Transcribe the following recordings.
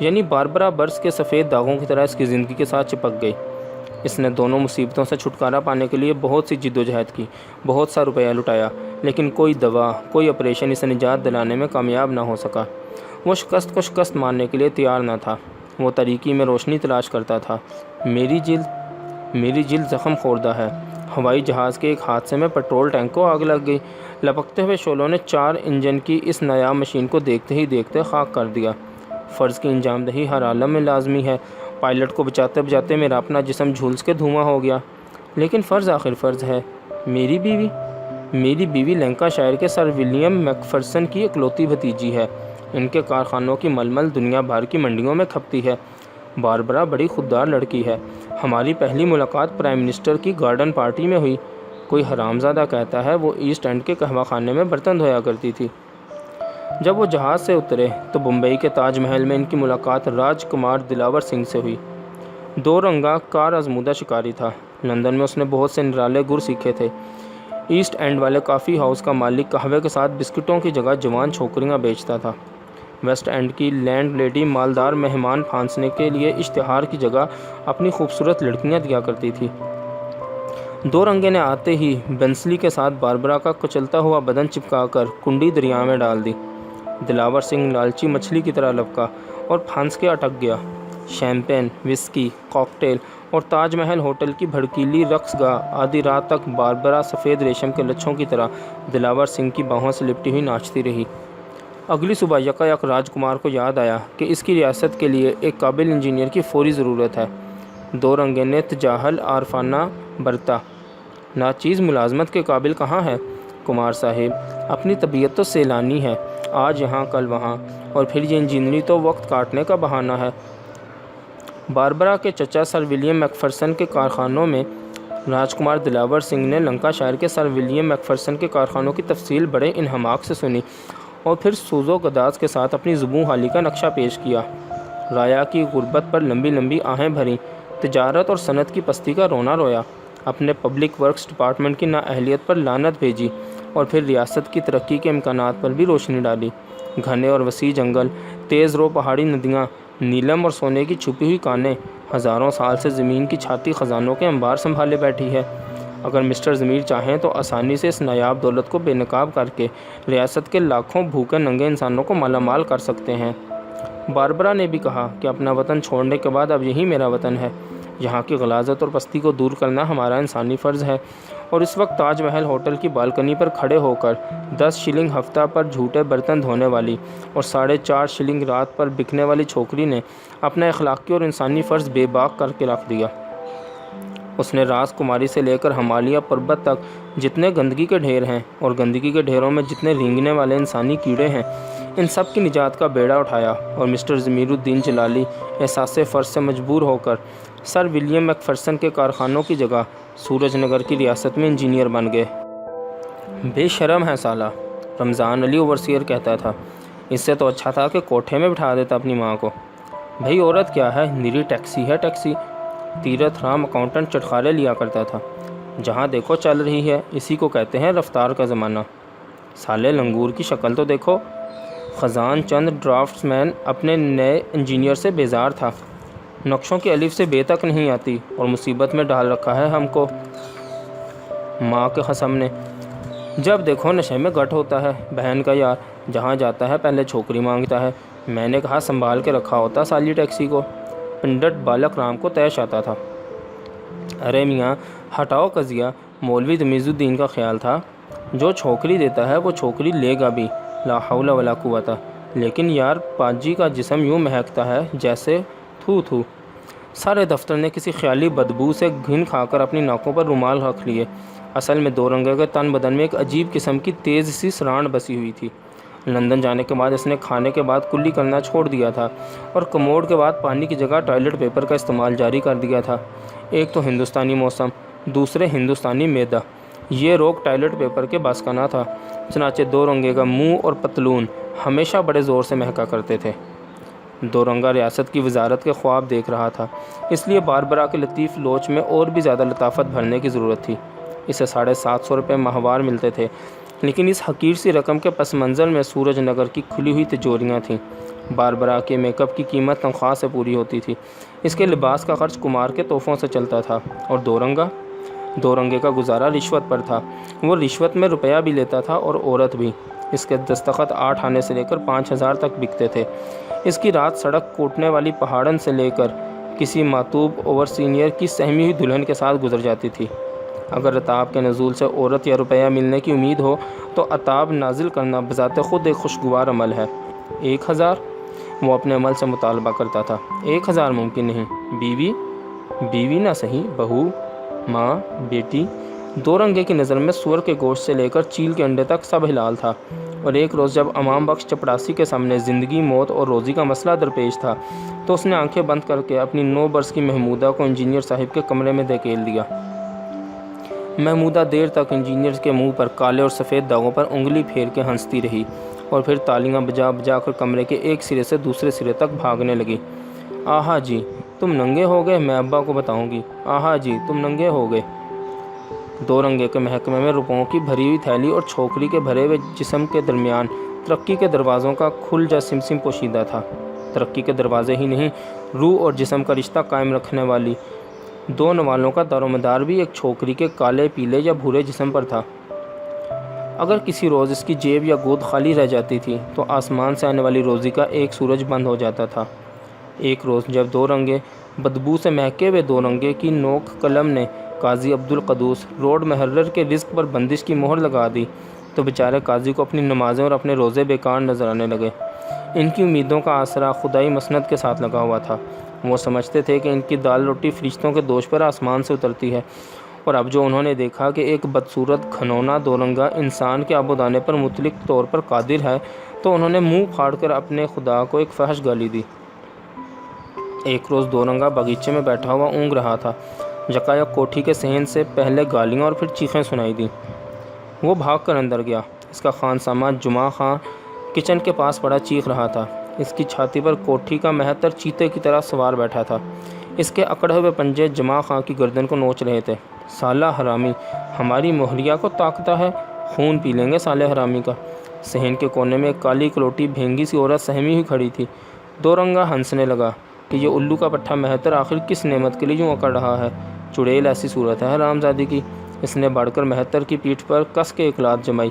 یعنی باربرا برس کے سفید داغوں کی طرح اس کی زندگی کے ساتھ چپک گئی۔ اس نے دونوں مصیبتوں سے چھٹکارا پانے کے لیے بہت سی جد و جہد کی، بہت سا روپیہ لٹایا، لیکن کوئی دوا، کوئی آپریشن اسے نجات دلانے میں کامیاب نہ ہو سکا۔ وہ شکست کو شکست ماننے کے لیے تیار نہ تھا۔ وہ تاریکی میں روشنی تلاش کرتا تھا۔ میری جلد زخم خوردہ ہے۔ ہوائی جہاز کے ایک حادثے میں پیٹرول ٹینک کو آگ لگ گئی۔ لپکتے ہوئے شعلوں نے 4 انجن کی اس نایاب مشین کو دیکھتے ہی دیکھتے خاک کر دیا۔ فرض کی انجام دہی ہر عالم میں لازمی ہے۔ پائلٹ کو بچاتے بچاتے میرا اپنا جسم جھلس کے دھواں ہو گیا، لیکن فرض آخر فرض ہے۔ میری بیوی لنکا شائر کے سر ولیم میک فرسن کی اکلوتی بھتیجی ہے۔ ان کے کارخانوں کی ململ دنیا بھر کی منڈیوں میں کھپتی ہے۔ باربرا بڑی خوددار لڑکی ہے۔ ہماری پہلی ملاقات پرائم منسٹر کی گارڈن پارٹی میں ہوئی۔ کوئی حرامزادہ کہتا ہے وہ ایسٹ اینڈ کے قہوہ خانے میں برتن دھویا کرتی تھی۔ جب وہ جہاز سے اترے تو بمبئی کے تاج محل میں ان کی ملاقات راج کمار دلاور سنگھ سے ہوئی۔ 2 رنگا کار آزمودہ شکاری تھا۔ لندن میں اس نے بہت سے نرالے گر سیکھے تھے۔ ایسٹ اینڈ والے کافی ہاؤس کا مالک قہوے کے ساتھ بسکٹوں کی جگہ جوان چھوکریاں بیچتا تھا۔ ویسٹ اینڈ کی لینڈ لیڈی مالدار مہمان پھانسنے کے لیے اشتہار کی جگہ اپنی خوبصورت لڑکیاں دیا کرتی تھی۔ 2 رنگے نے آتے ہی بنسلی کے ساتھ باربرا کا کچلتا ہوا بدن چپکا کر کنڈی دریا میں ڈال دی۔ دلاور سنگھ لالچی مچھلی کی طرح لپکا اور پھنس کے اٹک گیا۔ شیمپین، وسکی، کاکٹیل اور تاج محل ہوٹل کی بھڑکیلی رقص گاہ آدھی رات تک باربرا سفید ریشم کے لچھوں کی طرح دلاور سنگھ کی باہوں سے لپٹی ہوئی ناچتی رہی۔ اگلی صبح یکایک راج کمار کو یاد آیا کہ اس کی ریاست کے لیے ایک قابل انجینئر کی فوری ضرورت ہے۔ 2 رنگے نے تجاہل عارفانہ برتا۔ ناچیز ملازمت کے قابل کہاں ہے؟ کمار صاحب، اپنی طبیعت تو سیلانی ہے، آج یہاں کل وہاں، اور پھر یہ انجینئری تو وقت کاٹنے کا بہانہ ہے۔ باربرا کے چچا سر ولیم میک فرسن کے کارخانوں میں راج کمار دلاور سنگھ نے لنکا شائر کے سر ولیم میک فرسن کے کارخانوں کی تفصیل بڑے انہماک سے سنی اور پھر سوز و گداز کے ساتھ اپنی زبوں حالی کا نقشہ پیش کیا۔ رایا کی غربت پر لمبی لمبی آہیں بھریں، تجارت اور صنعت کی پستی کا رونا رویا، اپنے پبلک ورکس ڈپارٹمنٹ کی نااہلیت پر لعنت بھیجی اور پھر ریاست کی ترقی کے امکانات پر بھی روشنی ڈالی۔ گھنے اور وسیع جنگل، تیز رو پہاڑی ندیاں، نیلم اور سونے کی چھپی ہوئی کانیں، ہزاروں سال سے زمین کی چھاتی خزانوں کے انبار سنبھالے بیٹھی ہے۔ اگر مسٹر ضمیر چاہیں تو آسانی سے اس نایاب دولت کو بے نقاب کر کے ریاست کے لاکھوں بھوکے ننگے انسانوں کو مالا مال کر سکتے ہیں۔ باربرا نے بھی کہا کہ اپنا وطن چھوڑنے کے بعد اب یہی میرا وطن ہے۔ یہاں کی غلاظت اور پستی کو دور کرنا ہمارا انسانی فرض ہے۔ اور اس وقت تاج محل ہوٹل کی بالکنی پر کھڑے ہو کر 10 شلنگ ہفتہ پر جھوٹے برتن دھونے والی اور 4.5 شلنگ رات پر بکنے والی چھوکری نے اپنا اخلاقی اور انسانی فرض بے باک کر کے رکھ دیا۔ اس نے راز کماری سے لے کر ہمالیہ پربت تک جتنے گندگی کے ڈھیر ہیں اور گندگی کے ڈھیروں میں جتنے رینگنے والے انسانی کیڑے ہیں، ان سب کی نجات کا بیڑا اٹھایا اور مسٹر ضمیر الدین جلالی احساس فرض سے مجبور ہو کر سر ولیم میک فرسن کے کارخانوں کی جگہ سورج نگر کی ریاست میں انجینئر بن گئے۔ بے شرم ہے سالہ، رمضان علی اوورسیئر کہتا تھا۔ اس سے تو اچھا تھا کہ کوٹھے میں بٹھا دیتا اپنی ماں کو۔ بھئی عورت کیا ہے، نیری ٹیکسی ہے ٹیکسی۔ تیرتھ رام اکاؤنٹنٹ چٹخارے لیا کرتا تھا۔ جہاں دیکھو چل رہی ہے، اسی کو کہتے ہیں رفتار کا زمانہ۔ سالے لنگور کی شکل تو دیکھو۔ خزان چند ڈرافٹس مین اپنے نئے انجینئر سے بیزار تھا۔ نقشوں کی الف سے بے تک نہیں آتی اور مصیبت میں ڈال رکھا ہے ہم کو ماں کے قسم نے۔ جب دیکھو نشے میں گٹ ہوتا ہے، بہن کا یار، جہاں جاتا ہے پہلے چھوکری مانگتا ہے۔ میں نے کہا سنبھال کے رکھا ہوتا سالی ٹیکسی کو۔ پنڈت بالک رام کو طیش آتا تھا۔ ارے میاں ہٹاؤ قضیہ، مولوی تمیز الدین کا خیال تھا جو چھوکری دیتا ہے وہ چھوکری لے گا بھی، لا حول ولا قوت۔ لیکن یار پاجی کا جسم یوں مہکتا ہے جیسے تھو تھو۔ سارے دفتر نے کسی خیالی بدبو سے گھن کھا کر اپنی ناکوں پر رومال رکھ لیے۔ اصل میں 2 رنگے کے تن بدن میں ایک عجیب قسم کی تیز سی سرانڈ بسی ہوئی تھی۔ لندن جانے کے بعد اس نے کھانے کے بعد کلی کرنا چھوڑ دیا تھا اور کموڈ کے بعد پانی کی جگہ ٹوائلٹ پیپر کا استعمال جاری کر دیا تھا۔ ایک تو ہندوستانی موسم، دوسرے ہندوستانی میدا، یہ روگ ٹوائلٹ پیپر کے بس کا نہ تھا۔ چنانچہ 2 رنگے کا منہ اور پتلون ہمیشہ بڑے زور سے مہکا کرتے تھے۔ 2 رنگا ریاست کی وزارت کے خواب دیکھ رہا تھا، اس لیے باربرا کے لطیف لوچ میں اور بھی زیادہ لطافت بھرنے کی ضرورت تھی۔ اسے 750 روپے ماہوار ملتے تھے، لیکن اس حقیر سی رقم کے پس منظر میں سورج نگر کی کھلی ہوئی تجوریاں تھیں۔ باربرا کے میک اپ کی قیمت تنخواہ سے پوری ہوتی تھی۔ اس کے لباس کا خرچ کمار کے تحفوں سے چلتا تھا۔ اور دو رنگے کا گزارا رشوت پر تھا۔ وہ رشوت میں روپیہ بھی لیتا تھا اور عورت بھی۔ اس کے دستخط 8 آنے سے لے کر 5,000 تک بکتے تھے۔ اس کی رات سڑک کوٹنے والی پہاڑن سے لے کر کسی ماتوب اوور سینئر کی سہمی ہوئی دلہن کے ساتھ گزر جاتی تھی۔ اگر عطاب کے نزول سے عورت یا روپیہ ملنے کی امید ہو تو عطاب نازل کرنا بذات خود ایک خوشگوار عمل ہے۔ 1,000 وہ اپنے عمل سے مطالبہ کرتا تھا۔ 1,000 ممکن نہیں۔ بیوی نہ صحیح، بہو، ماں، بیٹی، دو رنگے کی نظر میں سور کے گوشت سے لے کر چیل کے انڈے تک سب حلال تھا۔ اور ایک روز جب امام بخش چپڑاسی کے سامنے زندگی، موت اور روزی کا مسئلہ درپیش تھا تو اس نے آنکھیں بند کر کے اپنی 9 برس کی محمودہ کو انجینئر صاحب کے کمرے میں دھکیل دیا۔ محمودہ دیر تک انجینئر کے منہ پر کالے اور سفید داغوں پر انگلی پھیر کے ہنستی رہی اور پھر تالیاں بجا بجا کر کمرے کے ایک سرے سے دوسرے سرے تک بھاگنے لگی۔ آہا جی تم ننگے ہو گئے، میں ابا کو بتاؤں گی۔ آہا جی تم ننگے ہو گئے۔ دو رنگے کے محکمے میں روپوں کی بھری ہوئی تھیلی اور چھوکری کے بھرے ہوئے جسم کے درمیان ترقی کے دروازوں کا کھل سمسم پوشیدہ تھا۔ ترقی کے دروازے ہی نہیں، روح اور جسم کا رشتہ قائم رکھنے والی دو نوالوں کا دار و مدار بھی ایک چھوکری کے کالے، پیلے یا بھورے جسم پر تھا۔ اگر کسی روز اس کی جیب یا گود خالی رہ جاتی تھی تو آسمان سے آنے والی روزی کا ایک سورج بند ہو جاتا تھا۔ ایک روز جب دو رنگے بدبو سے مہکے ہوئے دو رنگے کی نوک قلم نے قاضی عبدالقدوس روڈ محرر کے رزق پر بندش کی مہر لگا دی تو بیچارے قاضی کو اپنی نمازیں اور اپنے روزے بیکار نظر آنے لگے۔ ان کی امیدوں کا آسرا خدائی مسند کے ساتھ لگا ہوا تھا۔ وہ سمجھتے تھے کہ ان کی دال روٹی فرشتوں کے دوش پر آسمان سے اترتی ہے، اور اب جو انہوں نے دیکھا کہ ایک بدصورت گھنونا دو رنگا انسان کے آب و دانے پر مطلق طور پر قادر ہے تو انہوں نے منہ پھاڑ کر اپنے خدا کو ایک فحش گالی دی۔ ایک روز دو رنگا باغیچے میں بیٹھا ہوا اونگ رہا تھا۔ یکایک کوٹھی کے صحن سے پہلے گالیاں اور پھر چیخیں سنائی دیں۔ وہ بھاگ کر اندر گیا۔ اس کا خانسامہ جمعہ خاں کچن کے پاس پڑا چیخ رہا تھا۔ اس کی چھاتی پر کوٹھی کا مہتر چیتے کی طرح سوار بیٹھا تھا۔ اس کے اکڑے ہوئے پنجے جمعہ خاں کی گردن کو نوچ رہے تھے۔ سالہ حرامی، ہماری مہریہ کو طاقتا ہے، خون پی لیں گے سالے حرامی کا۔ صحن کے کونے میں ایک کالی کلوٹی بھینگی سی عورت سہمی ہوئی کھڑی تھی۔ دو رنگا ہنسنے لگا کہ یہ الو کا پٹھا مہتر آخر کس نعمت کے لیے یوں اکڑ رہا ہے۔ چڑیل ایسی صورت ہے حرامزادی کی۔ اس نے بڑھ کر مہتر کی پیٹھ پر کس کے ایک لات جمائی۔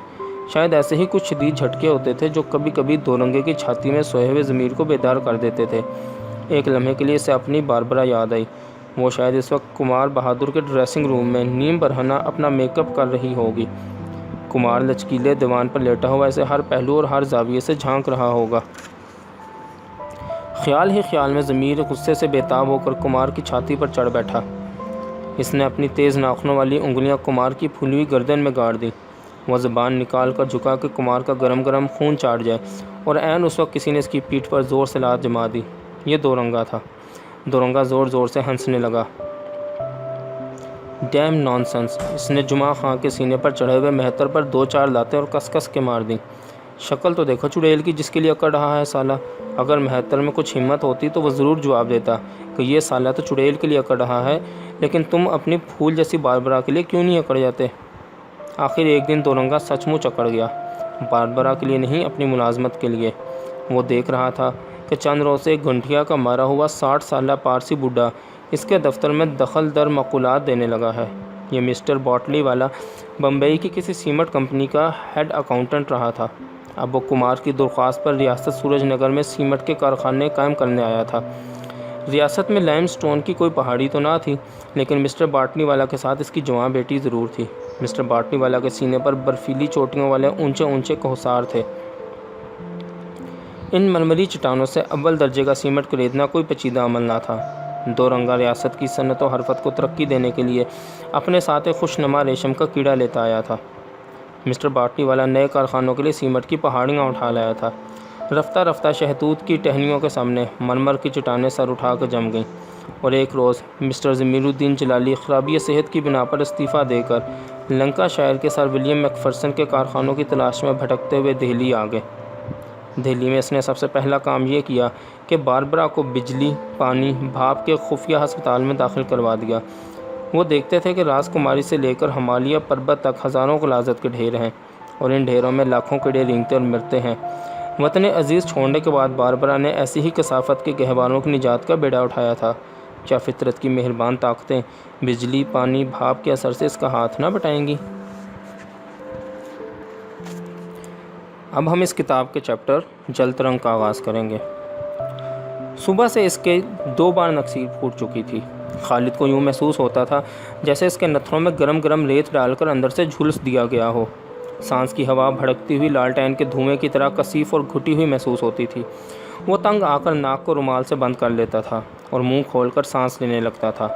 شاید ایسے ہی کچھ شدید جھٹکے ہوتے تھے جو کبھی کبھی دو رنگے کی چھاتی میں سوئے ہوئے ضمیر کو بیدار کر دیتے تھے۔ ایک لمحے کے لیے اسے اپنی باربرا یاد آئی۔ وہ شاید اس وقت کمار بہادر کے ڈریسنگ روم میں نیم برہنہ اپنا میک اپ کر رہی ہوگی۔ کمار لچکیلے دیوان پر لیٹا ہوا اسے ہر پہلو اور ہر زاویے سے جھانک رہا ہوگا۔ خیال ہی خیال میں ضمیر غصے سے بےتاب ہو کر کمار کی چھاتی پر چڑھ بیٹھا۔ اس نے اپنی تیز ناخنوں والی انگلیاں کمار کی پھولی ہوئی گردن میں گاڑ دیں۔ وہ زبان نکال کر جھکا کہ کمار کا گرم گرم خون چاٹ جائے، اور عین اس وقت کسی نے اس کی پیٹھ پر زور سے لات جما دی۔ یہ دو رنگا تھا۔ دو رنگا زور زور سے ہنسنے لگا۔ Dam nonsense! اس نے جمعہ خاں کے سینے پر چڑھے ہوئے مہتر پر 2-4 لاتیں اور کس کس کے مار دیں۔ شکل تو دیکھو چڑیل کی جس کے لیے اکڑ رہا ہے سالہ۔ اگر مہتر میں کچھ ہمت ہوتی تو وہ ضرور جواب دیتا کہ یہ سالہ تو چڑیل کے لیے اکڑ رہا ہے، لیکن تم اپنی پھول جیسی باربرا کے لیے کیوں نہیں اکڑ جاتے؟ آخر ایک دن دو رنگا سچ مچ اکڑ گیا۔ باربرا کے لیے نہیں، اپنی ملازمت کے لیے۔ وہ دیکھ رہا تھا کہ چند روز سے ایک گھنٹیا کا مارا ہوا 60 سالہ پارسی بوڑھا اس کے دفتر میں دخل در مقولات دینے لگا ہے۔ یہ مسٹر باٹلی والا بمبئی کی کسی سیمنٹ کمپنی کا ہیڈ اکاؤنٹنٹ رہا تھا۔ اب وہ کمار کی درخواست پر ریاست سورج نگر میں سیمنٹ کے کارخانے قائم کرنے آیا تھا۔ ریاست میں لائم سٹون کی کوئی پہاڑی تو نہ تھی، لیکن مسٹر باٹلی والا کے ساتھ اس کی جوان بیٹی ضرور تھی۔ مسٹر باٹلی والا کے سینے پر برفیلی چوٹیوں والے اونچے اونچے کوہسار تھے۔ ان مرمری چٹانوں سے اول درجے کا سیمنٹ خریدنا کوئی پیچیدہ عمل نہ تھا۔ دو رنگا ریاست کی صنعت و حرفت کو ترقی دینے کے لیے اپنے ساتھ ایک خوش نما ریشم کا کیڑا لیتا آیا تھا۔ مسٹر باٹلی والا نئے کارخانوں کے لیے سیمنٹ کی پہاڑیاں اٹھا لایا تھا۔ رفتہ رفتہ شہتوت کی ٹہنیوں کے سامنے مرمر کی چٹانیں سر اٹھا کر جم گئیں، اور ایک روز مسٹر ضمیر الدین جلالی خرابی صحت کی بنا پر استعفیٰ دے کر لنکا شائر کے سر ولیم میک فرسن کے کارخانوں کی تلاش میں بھٹکتے ہوئے دہلی آ گئے۔ دہلی میں اس نے سب سے پہلا کام یہ کیا کہ باربرا کو بجلی، پانی، بھاپ کے خفیہ ہسپتال میں داخل کروا دیا۔ وہ دیکھتے تھے کہ راز کماری سے لے کر ہمالیہ پربت تک ہزاروں غلاظت کے ڈھیر ہیں، اور ان ڈھیروں میں لاکھوں کیڑے رینگتے اور مرتے ہیں۔ وطن عزیز چھوڑنے کے بعد باربرا نے ایسی ہی کثافت کے گہواروں کی نجات کا بیڑا اٹھایا تھا۔ کیا فطرت کی مہربان طاقتیں بجلی، پانی، بھاپ کے اثر سے اس کا ہاتھ نہ بٹائیں گی؟ اب ہم اس کتاب کے چیپٹر جل ترنگ کا آغاز کریں گے۔ صبح سے اس کے 2 بار نکسیر پھوٹ چکی تھی۔ خالد کو یوں محسوس ہوتا تھا جیسے اس کے نتھروں میں گرم گرم ریت ڈال کر اندر سے جھلس دیا گیا ہو۔ سانس کی ہوا بھڑکتی ہوئی لالٹین کے دھوئیں کی طرح کثیف اور گھٹی ہوئی محسوس ہوتی تھی۔ وہ تنگ آ کر ناک کو رومال سے بند کر لیتا تھا اور منہ کھول کر سانس لینے لگتا تھا،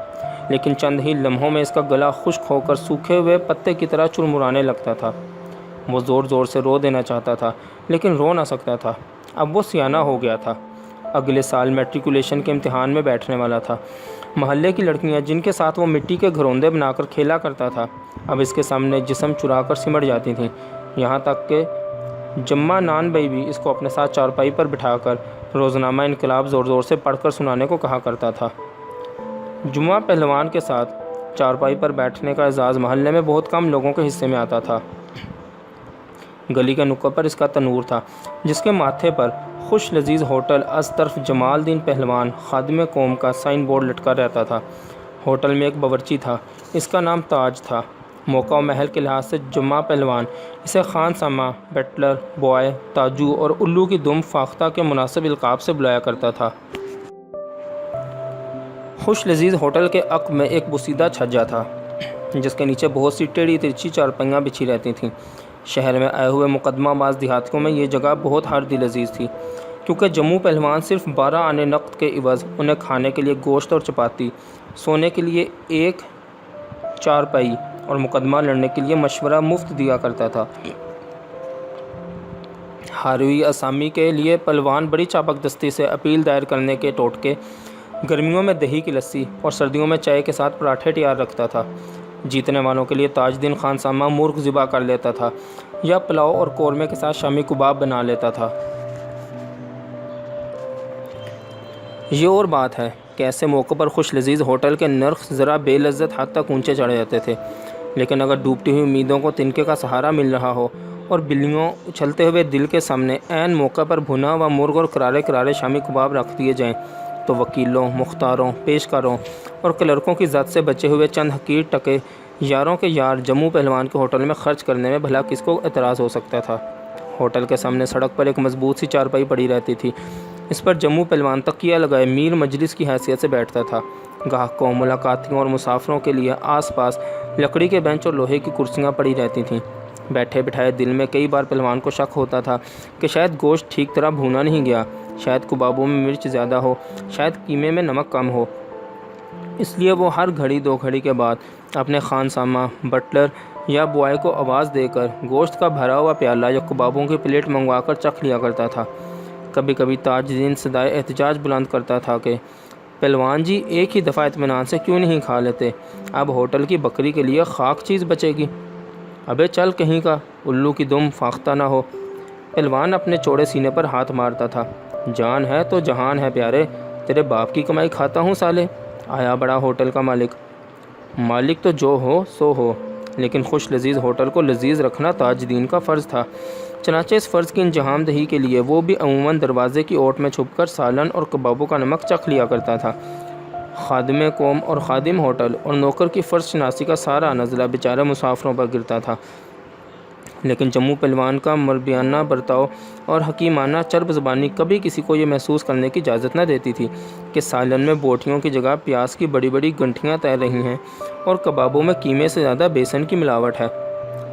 لیکن چند ہی لمحوں میں اس کا گلا خشک ہو کر سوکھے ہوئے پتے کی طرح چرمرانے لگتا تھا۔ وہ زور زور سے رو دینا چاہتا تھا لیکن رو نہ سکتا تھا۔ اب وہ سیانہ ہو گیا تھا، اگلے سال میٹریکولیشن کے امتحان میں بیٹھنے والا تھا۔ محلے کی لڑکیاں جن کے ساتھ وہ مٹی کے گھروندے بنا کر کھیلا کرتا تھا اب اس کے سامنے جسم چرا کر سمٹ جاتی تھیں، یہاں تک کہ جمع نان بھائی بھی اس کو اپنے ساتھ چارپائی پر بٹھا کر روزنامہ انقلاب زور زور سے پڑھ کر سنانے کو کہا کرتا تھا۔ جمعہ پہلوان کے ساتھ چارپائی پر بیٹھنے کا اعزاز محلے میں بہت کم لوگوں کے حصے میں آتا تھا۔ گلی کے نکڑ پر اس کا تنور تھا جس کے ماتھے پر خوش لذیذ ہوٹل از طرف جمال الدین پہلوان خادم قوم کا سائن بورڈ لٹکا رہتا تھا۔ ہوٹل میں ایک باورچی تھا، اس کا نام تاج تھا۔ موقع و محل کے لحاظ سے جمعہ پہلوان اسے خان سامہ، بٹلر، بوائے، تاجو اور الو کی دم فاختہ کے مناسب القاب سے بلایا کرتا تھا۔ خوش لذیذ ہوٹل کے عقب میں ایک بوسیدہ چھجا تھا جس کے نیچے بہت سی ٹیڑھی ترچھی چارپائیاں بچھی رہتی تھیں۔ شہر میں آئے ہوئے مقدمہ باز دیہاتیوں میں یہ جگہ بہت ہردی لذیذ تھی، کیونکہ جموں پہلوان صرف 12 آنے نقد کے عوض انہیں کھانے کے لیے گوشت اور چپاتی، سونے کے لیے ایک چارپائی اور مقدمہ لڑنے کے لیے مشورہ مفت دیا کرتا تھا۔ ہاروی اسامی کے لیے پہلوان بڑی چاپک دستی سے اپیل دائر کرنے کے ٹوٹکے، گرمیوں میں دہی کی لسی اور سردیوں میں چائے کے ساتھ پراٹھے تیار رکھتا تھا۔ جیتنے والوں کے لیے تاج دن خان سامہ مرغ ذبح کر لیتا تھا یا پلاؤ اور قورمے کے ساتھ شامی کباب بنا لیتا تھا۔ یہ اور بات ہے کہ ایسے موقع پر خوش لذیذ ہوٹل کے نرخ ذرا بے لذت حد تک اونچے چڑھ جاتے تھے، لیکن اگر ڈوبتی ہوئی امیدوں کو تنکے کا سہارا مل رہا ہو اور بلیوں اچھلتے ہوئے دل کے سامنے عین موقع پر بھنا ہوا مرغ اور کرارے کرارے شامی کباب رکھ دیے جائیں تو وکیلوں، مختاروں، پیشکاروں اور کلرکوں کی ذات سے بچے ہوئے چند حقیر ٹکے یاروں کے یار جموں پہلوان کے ہوٹل میں خرچ کرنے میں بھلا کس کو اعتراض ہو سکتا تھا۔ ہوٹل کے سامنے سڑک پر ایک مضبوط سی چارپائی پڑی رہتی تھی، اس پر جموں پہلوان تکیہ لگائے میر مجلس کی حیثیت سے بیٹھتا تھا۔ گاہکوں، ملاقاتیوں اور مسافروں کے لیے آس پاس لکڑی کے بینچ اور لوہے کی کرسیاں پڑی رہتی تھیں۔ بیٹھے بٹھائے دل میں کئی بار پہلوان کو شک ہوتا تھا کہ شاید گوشت ٹھیک طرح بھونا نہیں گیا، شاید کبابوں میں مرچ زیادہ ہو، شاید قیمے میں نمک کم ہو۔ اس لیے وہ ہر گھڑی 2 گھڑی کے بعد اپنے خان سامہ، بٹلر یا بوائے کو آواز دے کر گوشت کا بھرا ہوا پیالہ یا کبابوں کی پلیٹ منگوا کر چکھ لیا کرتا تھا۔ کبھی کبھی تاج دین صدائے احتجاج بلند کرتا تھا کہ پہلوان جی ایک ہی دفعہ اطمینان سے کیوں نہیں کھا لیتے، اب ہوٹل کی بکری کے لیے خاک چیز بچے گی۔ ابے چل کہیں کا الو کی دم فاختہ نہ ہو۔ پہلوان اپنے چوڑے سینے پر ہاتھ مارتا تھا۔ جان ہے تو جہان ہے پیارے، تیرے باپ کی کمائی کھاتا ہوں سالے۔ آیا بڑا ہوٹل کا مالک تو جو ہو سو ہو، لیکن خوش لذیذ ہوٹل کو لذیذ رکھنا تاج دین کا فرض تھا۔ چنانچہ اس فرض کی انجام دہی کے لیے وہ بھی عموماً دروازے کی اوٹ میں چھپ کر سالن اور کبابوں کا نمک چکھ لیا کرتا تھا۔ خادم قوم اور خادم ہوٹل اور نوکر کی فرض شناسی کا سارا نزلہ بیچارے مسافروں پر گرتا تھا، لیکن جموں پہلوان کا مربیانہ برتاؤ اور حکیمانہ چرب زبانی کبھی کسی کو یہ محسوس کرنے کی اجازت نہ دیتی تھی کہ سالن میں بوٹیوں کی جگہ پیاز کی بڑی بڑی گنٹھیاں تیر رہی ہیں اور کبابوں میں قیمے سے زیادہ بیسن کی ملاوٹ ہے۔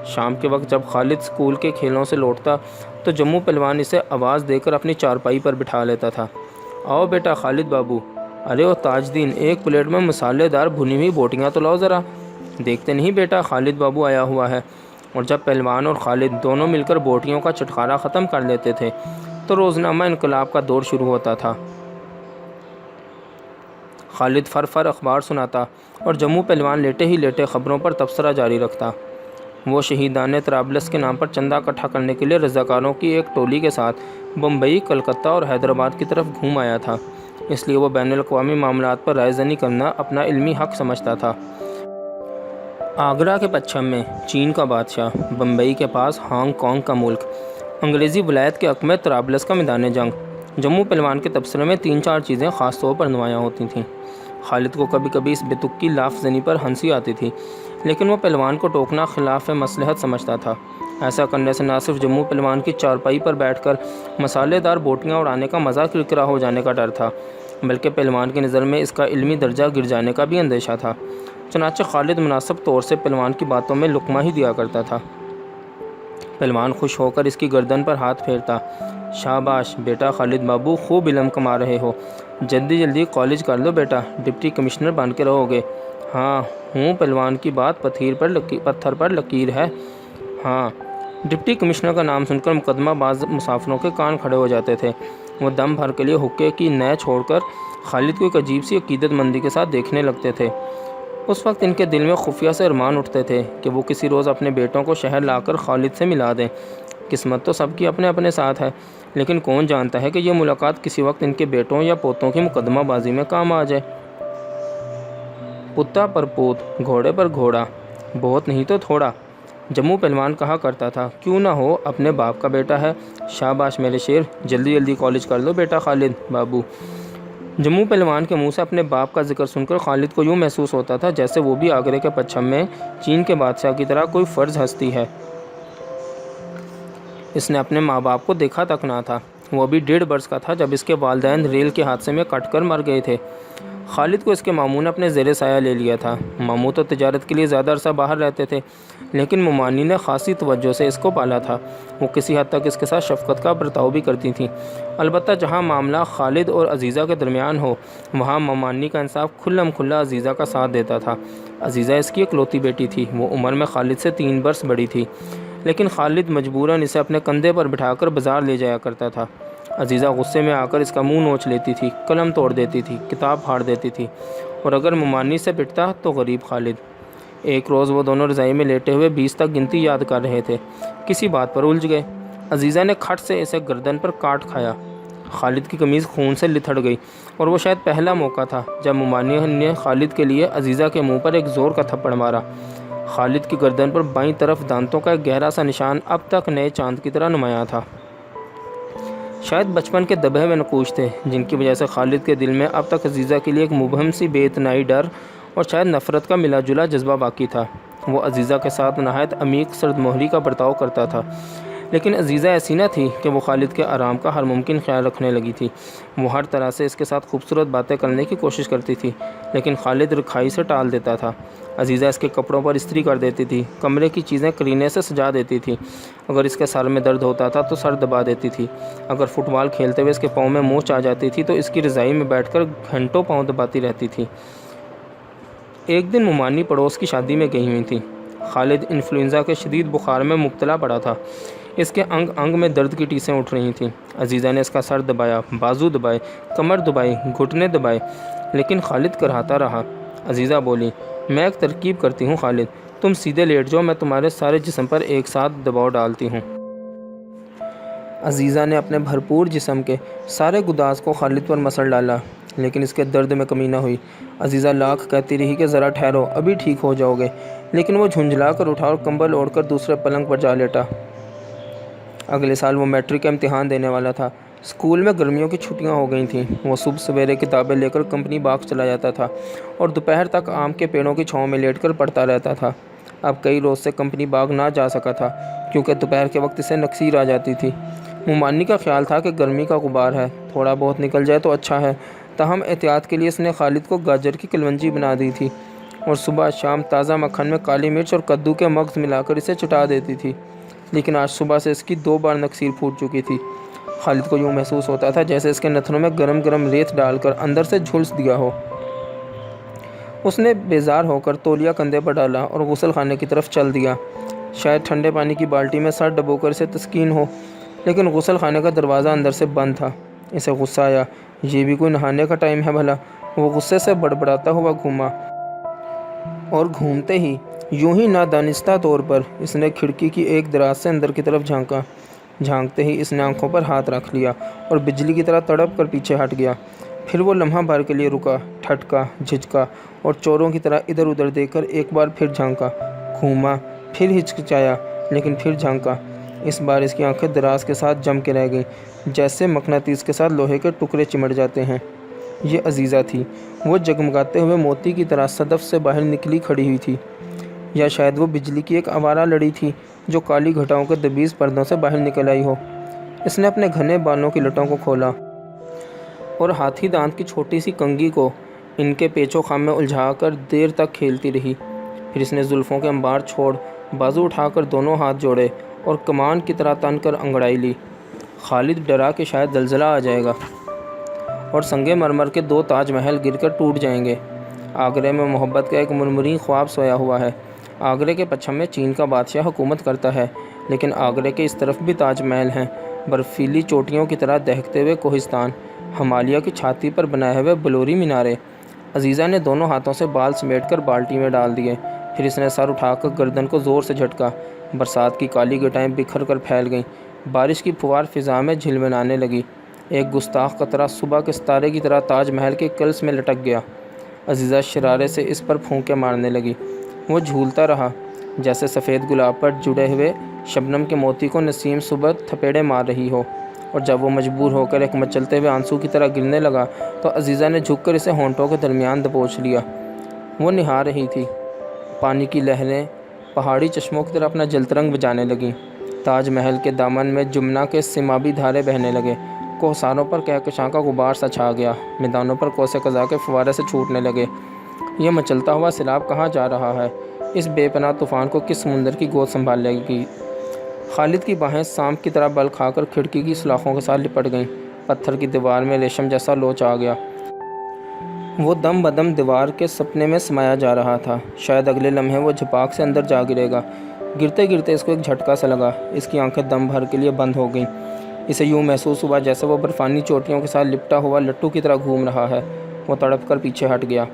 شام کے وقت جب خالد اسکول کے کھیلوں سے لوٹتا تو جموں پہلوان اسے آواز دے کر اپنی چارپائی پر بٹھا لیتا تھا۔ آؤ بیٹا خالد بابو، ارے او تاج دین، ایک پلیٹ میں مسالے دار بھنی ہوئی بوٹیاں تو لاؤ ذرا۔ دیکھتے نہیں بیٹا خالد بابو آیا ہوا ہے۔ اور جب پہلوان اور خالد دونوں مل کر بوٹیوں کا چٹخارا ختم کر لیتے تھے تو روزنامہ انقلاب کا دور شروع ہوتا تھا۔ خالد فر اخبار سناتا اور جموں پہلوان لیٹے ہی لیٹے خبروں پر تبصرہ جاری رکھتا۔ وہ شہیدان طرابلس کے نام پر چندہ اکٹھا کرنے کے لیے رضاکاروں کی ایک ٹولی کے ساتھ بمبئی، کلکتہ اور حیدرآباد کی طرف گھوم آیا تھا، اس لیے وہ بین الاقوامی معاملات پر رائے زنی کرنا اپنا علمی حق سمجھتا تھا۔ آگرہ کے پچھم میں چین کا بادشاہ، بمبئی کے پاس ہانگ کانگ کا ملک، انگریزی ولایت کے حق میں طرابلس کا میدان جنگ۔ جموں پہلوان کے تبصرے میں 3-4 چیزیں خاص طور پر نمایاں ہوتی تھیں۔ خالد کو کبھی کبھی اس بے تکی لاف زنی پر ہنسی آتی تھی، لیکن وہ پہلوان کو ٹوکنا خلاف مصلحت سمجھتا تھا۔ ایسا کرنے سے نہ صرف جموں پہلوان کی چارپائی پر بیٹھ کر مسالے دار بوٹیاں اڑانے کا مزہ کرکرا ہو جانے کا ڈر تھا، بلکہ پہلوان کی نظر میں اس کا علمی درجہ گر جانے کا بھی اندیشہ تھا۔ چنانچہ خالد مناسب طور سے پہلوان کی باتوں میں لقمہ ہی دیا کرتا تھا۔ پہلوان خوش ہو کر اس کی گردن پر ہاتھ پھیرتا۔ شاباش بیٹا خالد بابو، خوب علم کما رہے ہو، جلدی جلدی کالج کر لو بیٹا، ڈپٹی کمشنر بن کے رہو گے۔ ہاں ہوں، پہلوان کی بات پتھر پر لکیر ہے۔ ہاں۔ ڈپٹی کمشنر کا نام سن کر مقدمہ باز مسافروں کے کان کھڑے ہو جاتے تھے۔ وہ دم بھر کے لیے حقے کی نہ چھوڑ کر خالد کو ایک عجیب سی عقیدت مندی کے ساتھ دیکھنے لگتے تھے۔ اس وقت ان کے دل میں خفیہ سے ارمان اٹھتے تھے کہ وہ کسی روز اپنے بیٹوں کو شہر لا کر خالد سے ملا دیں۔ قسمت تو سب کی اپنے اپنے ساتھ ہے، لیکن کون جانتا ہے کہ یہ ملاقات کسی وقت ان کے بیٹوں یا پوتوں کی مقدمہ بازی میں کام آ جائے۔ پتا پر پوت، گھوڑے پر گھوڑا، بہت نہیں تو تھوڑا، جموں پہلوان کہا کرتا تھا۔ کیوں نہ ہو، اپنے باپ کا بیٹا ہے۔ شاباش میرے شیر، جلدی جلدی کالج کر لو بیٹا خالد بابو۔ جموں پہلوان کے منہ سے اپنے باپ کا ذکر سن کر خالد کو یوں محسوس ہوتا تھا جیسے وہ بھی آگرے کے پچھم میں چین کے بادشاہ کی طرح کوئی فرض ہستی ہے۔ اس نے اپنے ماں باپ کو دیکھا تک نہ تھا۔ وہ ابھی 1.5 برس کا تھا جب اس کے والدین ریل کے حادثے میں کٹ کر مر گئے تھے۔ خالد کو اس کے ماموں نے اپنے زیر سایہ لے لیا تھا۔ ماموں تو تجارت کے لیے زیادہ عرصہ باہر رہتے تھے، لیکن ممانی نے خاصی توجہ سے اس کو پالا تھا۔ وہ کسی حد تک اس کے ساتھ شفقت کا برتاؤ بھی کرتی تھیں۔ البتہ جہاں معاملہ خالد اور عزیزہ کے درمیان ہو، وہاں ممانی کا انصاف کھلم کھلا عزیزہ کا ساتھ دیتا تھا۔ عزیزہ اس کی اکلوتی بیٹی تھی۔ وہ عمر میں خالد سے 3 برس بڑی تھی، لیکن خالد مجبوراً اسے اپنے کندھے پر بٹھا کر بازار لے جایا کرتا تھا۔ عزیزہ غصے میں آ کر اس کا منہ نوچ لیتی تھی، قلم توڑ دیتی تھی، کتاب پھاڑ دیتی تھی، اور اگر ممانی سے پٹتا تو غریب خالد۔ ایک روز وہ دونوں رضائی میں لیٹے ہوئے 20 تک گنتی یاد کر رہے تھے، کسی بات پر الجھ گئے۔ عزیزہ نے کھٹ سے اسے گردن پر کاٹ کھایا۔ خالد کی قمیض خون سے لتھڑ گئی، اور وہ شاید پہلا موقع تھا جب ممانی نے خالد کے لیے عزیزہ کے منہ پر ایک زور کا تھپڑ مارا۔ خالد کی گردن پر بائیں طرف دانتوں کا ایک گہرا سا نشان اب تک نئے چاند کی طرح نمایاں تھا۔ شاید بچپن کے دبے ہوئے نقوش تھے، جن کی وجہ سے خالد کے دل میں اب تک عزیزہ کے لیے ایک مبہم سی بے اتنائی، ڈر اور شاید نفرت کا ملا جلا جذبہ باقی تھا۔ وہ عزیزہ کے ساتھ نہایت عمیق سرد مہری کا برتاؤ کرتا تھا، لیکن عزیزہ ایسی نہ تھی کہ وہ خالد کے آرام کا ہر ممکن خیال رکھنے لگی تھی۔ وہ ہر طرح سے اس کے ساتھ خوبصورت باتیں کرنے کی کوشش کرتی تھی، لیکن خالد رکھائی سے ٹال دیتا تھا۔ عزیزہ اس کے کپڑوں پر استری کر دیتی تھی، کمرے کی چیزیں کرینے سے سجا دیتی تھی، اگر اس کے سر میں درد ہوتا تھا تو سر دبا دیتی تھی، اگر فٹ بال کھیلتے ہوئے اس کے پاؤں میں موچ آ جاتی تھی تو اس کی رضائی میں بیٹھ کر گھنٹوں پاؤں دباتی رہتی تھی۔ ایک دن ممانی پڑوس کی شادی میں گئی ہوئی تھی۔ خالد انفلوئنزا کے شدید بخار میں مبتلا پڑا تھا۔ اس کے انگ انگ میں درد کی ٹیسیں اٹھ رہی تھیں۔ عزیزہ نے اس کا سر دبایا، بازو دبائے، کمر دبائی، گھٹنے دبائے، لیکن خالد کراہتا رہا۔ عزیزہ بولی، میں ایک ترکیب کرتی ہوں خالد، تم سیدھے لیٹ جاؤ، میں تمہارے سارے جسم پر ایک ساتھ دباؤ ڈالتی ہوں۔ عزیزہ نے اپنے بھرپور جسم کے سارے گداز کو خالد پر مسل ڈالا، لیکن اس کے درد میں کمی نہ ہوئی۔ عزیزہ لاکھ کہتی رہی کہ ذرا ٹھہرو، ابھی ٹھیک ہو جاؤ گے، لیکن وہ جھنجھلا کر اٹھا اور کمبل اوڑھ کر دوسرے پلنگ پر جا لیٹا۔ اگلے سال وہ میٹرک کا امتحان دینے والا تھا۔ اسکول میں گرمیوں کی چھٹیاں ہو گئی تھیں۔ وہ صبح سویرے کتابیں لے کر کمپنی باغ چلا جاتا تھا اور دوپہر تک آم کے پیڑوں کی چھاؤں میں لیٹ کر پڑھتا رہتا تھا۔ اب کئی روز سے کمپنی باغ نہ جا سکا تھا، کیونکہ دوپہر کے وقت اسے نکسیر آ جاتی تھی۔ ممانی کا خیال تھا کہ گرمی کا غبار ہے، تھوڑا بہت نکل جائے تو اچھا ہے، تاہم احتیاط کے لیے اس نے خالد کو گاجر کی کلونجی بنا دی تھی، اور صبح شام تازہ مکھن میں کالی مرچ اور کدو کے مغز ملا کر اسے چٹا دیتی تھی۔ لیکن آج صبح سے اس کی 2 بار نکسیر پھوٹ چکی تھی۔ خالد کو یوں محسوس ہوتا تھا جیسے اس کے نتنوں میں گرم گرم ریت ڈال کر اندر سے جھلس دیا ہو۔ اس نے بیزار ہو کر تولیہ کندھے پر ڈالا اور غسل خانے کی طرف چل دیا۔ شاید ٹھنڈے پانی کی بالٹی میں سر ڈبو کر اسے تسکین ہو، لیکن غسل خانے کا دروازہ اندر سے بند تھا۔ اسے غصہ آیا، یہ بھی کوئی نہانے کا ٹائم ہے بھلا؟ وہ غصے سے بڑبڑاتا ہوا گھوما، اور گھومتے ہی یوں ہی نادانستہ طور پر اس نے کھڑکی کی ایک دراز سے اندر کی طرف جھانکا۔ جھانکتے ہی اس نے آنکھوں پر ہاتھ رکھ لیا اور بجلی کی طرح تڑپ کر پیچھے ہٹ گیا۔ پھر وہ لمحہ بھر کے لیے رکا، ٹھٹکا، جھجکا اور چوروں کی طرح ادھر ادھر دیکھ کر ایک بار پھر جھانکا، گھوما، پھر ہچکچایا، لیکن پھر جھانکا۔ اس بار اس کی آنکھیں دراز کے ساتھ جم کے رہ گئیں، جیسے مقناطیس کے ساتھ لوہے کے ٹکڑے چمٹ جاتے ہیں۔ یہ عزیزہ تھی، وہ جگمگاتے ہوئے موتی کی طرح صدف سے باہر نکلی کھڑی ہوئی تھی، یا شاید وہ بجلی کی ایک آوارہ لڑی تھی جو کالی گھٹاؤں کے دبیز پردوں سے باہر نکل آئی ہو۔ اس نے اپنے گھنے بالوں کی لٹوں کو کھولا اور ہاتھی دانت کی چھوٹی سی کنگھی کو ان کے پیچو خام میں الجھا کر دیر تک کھیلتی رہی۔ پھر اس نے زلفوں کے انبار چھوڑ بازو اٹھا کر دونوں ہاتھ جوڑے اور کمان کی طرح تن کر انگڑائی لی۔ خالد ڈرا کہ شاید زلزلہ آ جائے گا اور سنگ مرمر کے 2 تاج محل گر کر ٹوٹ جائیں گے۔ آگرے میں محبت کا ایک مرمرین خواب سویا ہوا ہے۔ آگرے کے پچھم میں چین کا بادشاہ حکومت کرتا ہے، لیکن آگرے کے اس طرف بھی تاج محل ہیں، برفیلی چوٹیوں کی طرح دہکتے ہوئے کوہستان، ہمالیہ کی چھاتی پر بنائے ہوئے بلوری مینارے۔ عزیزہ نے دونوں ہاتھوں سے بال سمیٹ کر بالٹی میں ڈال دیے، پھر اس نے سر اٹھا کر گردن کو زور سے جھٹکا۔ برسات کی کالی گٹائیں بکھر کر پھیل گئیں، بارش کی پھوار فضا میں جھلملانے لگی۔ ایک گستاخ قطرہ صبح کے ستارے کی طرح تاج محل کے کلس میں لٹک گیا۔ عزیزہ شرارے سے اس پر پھونکے مارنے لگی۔ وہ جھولتا رہا جیسے سفید گلاب پر جڑے ہوئے شبنم کے موتی کو نسیم صبح تھپیڑے مار رہی ہو، اور جب وہ مجبور ہو کر ایک مچلتے ہوئے آنسو کی طرح گرنے لگا تو عزیزہ نے جھک کر اسے ہونٹوں کے درمیان دبوچ لیا۔ وہ نہا رہی تھی، پانی کی لہریں پہاڑی چشموں کی طرح اپنا جلترنگ بجانے لگیں۔ تاج محل کے دامن میں جمنا کے سمابی دھارے بہنے لگے، کوہساروں پر کہکشاں کا غبار سا چھا گیا، میدانوں پر کوسے قزا کے فوارے سے چھوٹنے لگے۔ یہ مچلتا ہوا سیلاب کہاں جا رہا ہے؟ اس بے پناہ طوفان کو کس سمندر کی گود سنبھال لے گی؟ خالد کی باہیں سانپ کی طرح بل کھا کر کھڑکی کی سلاخوں کے ساتھ لپٹ گئیں۔ پتھر کی دیوار میں ریشم جیسا لوچ آ گیا۔ وہ دم بدم دیوار کے سپنے میں سمایا جا رہا تھا۔ شاید اگلے لمحے وہ جھپاک سے اندر جا گرے گا۔ گرتے گرتے اس کو ایک جھٹکا سا لگا، اس کی آنکھیں دم بھر کے لیے بند ہو گئیں۔ اسے یوں محسوس ہوا جیسے وہ برفانی چوٹیوں کے ساتھ لپٹا ہوا لٹو کی طرح گھوم رہا ہے۔ وہ تڑپ کر پیچھے ہٹ گیا۔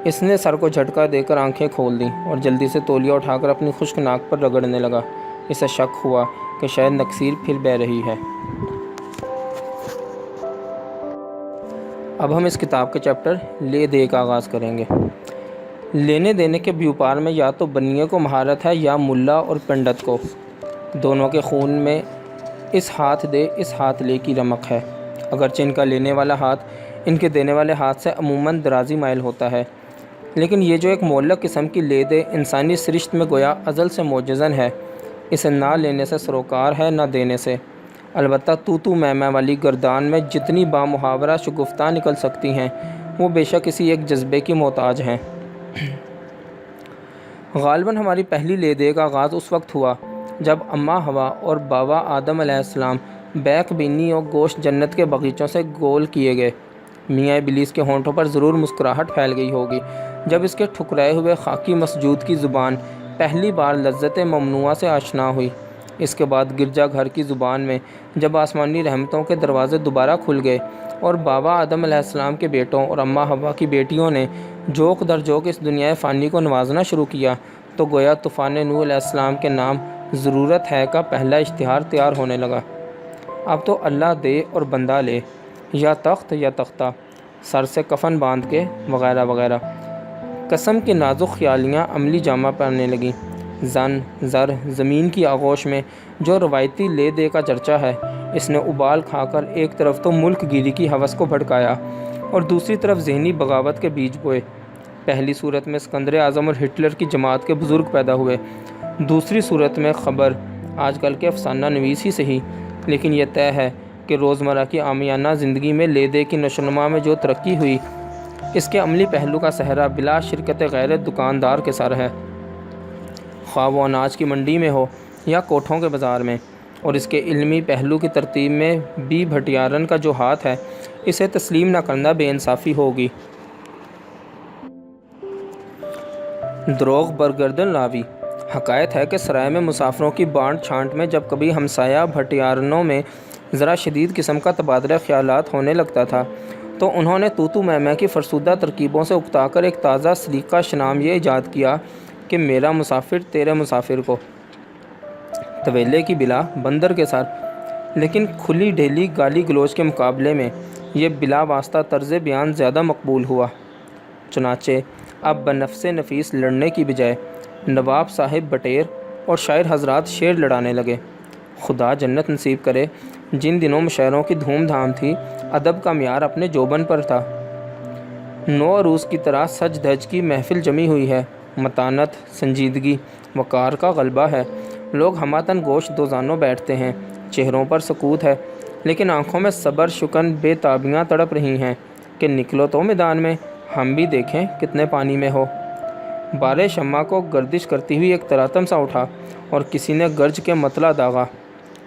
اس نے سر کو جھٹکا دے کر آنکھیں کھول دیں اور جلدی سے تولیہ اٹھا کر اپنی خشک ناک پر رگڑنے لگا۔ اسے شک ہوا کہ شاید نکسیر پھر بہہ رہی ہے۔ اب ہم اس کتاب کے چیپٹر لے دے کا آغاز کریں گے۔ لینے دینے کے بیوپار میں یا تو بنیے کو مہارت ہے یا ملا اور پنڈت کو، دونوں کے خون میں اس ہاتھ دے اس ہاتھ لے کی رمق ہے۔ اگرچہ ان کا لینے والا ہاتھ ان کے دینے والے ہاتھ سے عموماً درازی مائل ہوتا ہے، لیکن یہ جو ایک معلق قسم کی لے دے انسانی سرشت میں گویا ازل سے موجزن ہے، اسے نہ لینے سے سروکار ہے نہ دینے سے۔ البتہ تو میں والی گردان میں جتنی بامحاورہ شگفتاں نکل سکتی ہیں وہ بے شک اسی ایک جذبے کی محتاج ہیں۔ غالباً ہماری پہلی لے دے کا آغاز اس وقت ہوا جب اماں حوا اور بابا آدم علیہ السلام بیک بینی اور گوشت جنت کے باغیچوں سے گول کیے گئے۔ میاں ابلیس کے ہونٹوں پر ضرور مسکراہٹ پھیل گئی ہوگی جب اس کے ٹھکرائے ہوئے خاکی مسجود کی زبان پہلی بار لذت ممنوعہ سے آشنا ہوئی۔ اس کے بعد گرجا گھر کی زبان میں جب آسمانی رحمتوں کے دروازے دوبارہ کھل گئے اور بابا آدم علیہ السلام کے بیٹوں اور اماں حوا کی بیٹیوں نے جوک در جوک اس دنیا فانی کو نوازنا شروع کیا، تو گویا طوفان نوح علیہ السلام کے نام ضرورت ہے کا پہلا اشتہار تیار ہونے لگا۔ اب تو اللہ دے اور بندہ لے، یا تخت یا تختہ، سر سے کفن باندھ کے، وغیرہ وغیرہ۔ قسم کی نازک خیالیاں عملی جامہ پہننے لگیں۔ زن، زر، زمین کی آغوش میں جو روایتی لے دے کا چرچا ہے، اس نے ابال کھا کر ایک طرف تو ملک گیری کی ہوس کو بھڑکایا اور دوسری طرف ذہنی بغاوت کے بیج بوئے۔ پہلی صورت میں اسکندر اعظم اور ہٹلر کی جماعت کے بزرگ پیدا ہوئے، دوسری صورت میں خبر آج کل کے افسانہ نویس ہی صحیح، لیکن یہ طے ہے کہ روزمرہ کی عامیانہ زندگی میں لے دے کی نشوونما میں جو ترقی ہوئی، اس کے عملی پہلو کا صحرا بلا شرکت غیرت دکاندار کے سر ہے، خواہ وہ اناج کی منڈی میں ہو یا کوٹھوں کے بازار میں، اور اس کے علمی پہلو کی ترتیب میں بی بھٹیارن کا جو ہاتھ ہے، اسے تسلیم نہ کرنا بے انصافی ہوگی۔ دروغ برگردن راوی۔ حکایت ہے کہ سرائے میں مسافروں کی بانٹ چھانٹ میں جب کبھی ہمسایہ بھٹیارنوں میں ذرا شدید قسم کا تبادلہ خیالات ہونے لگتا تھا تو انہوں نے تو میں کی فرسودہ ترکیبوں سے اکتا کر ایک تازہ سلیقہ شنام یہ ایجاد کیا کہ میرا مسافر تیرے مسافر کو، طویلے کی بلا بندر کے سر۔ لیکن کھلی ڈھیلی گالی گلوچ کے مقابلے میں یہ بلا واسطہ طرز بیان زیادہ مقبول ہوا۔ چنانچہ اب بنفس نفیس لڑنے کی بجائے نواب صاحب بٹیر اور شاعر حضرات شعر لڑانے لگے۔ خدا جنت نصیب کرے، جن دنوں مشاعروں کی دھوم دھام تھی، ادب کا معیار اپنے جوبن پر تھا۔ نو عروس کی طرح سج دھج کی محفل جمی ہوئی ہے، متانت، سنجیدگی، وقار کا غلبہ ہے۔ لوگ ہماتن گوش دو زانوں بیٹھتے ہیں، چہروں پر سکوت ہے، لیکن آنکھوں میں صبر شکن بے تابیاں تڑپ رہی ہیں کہ نکلو تو میدان میں، ہم بھی دیکھیں کتنے پانی میں ہو۔ بارے شمع کو گردش کرتی ہوئی ایک تراتم سا اٹھا اور کسی نے گرج کے مطلع داغا۔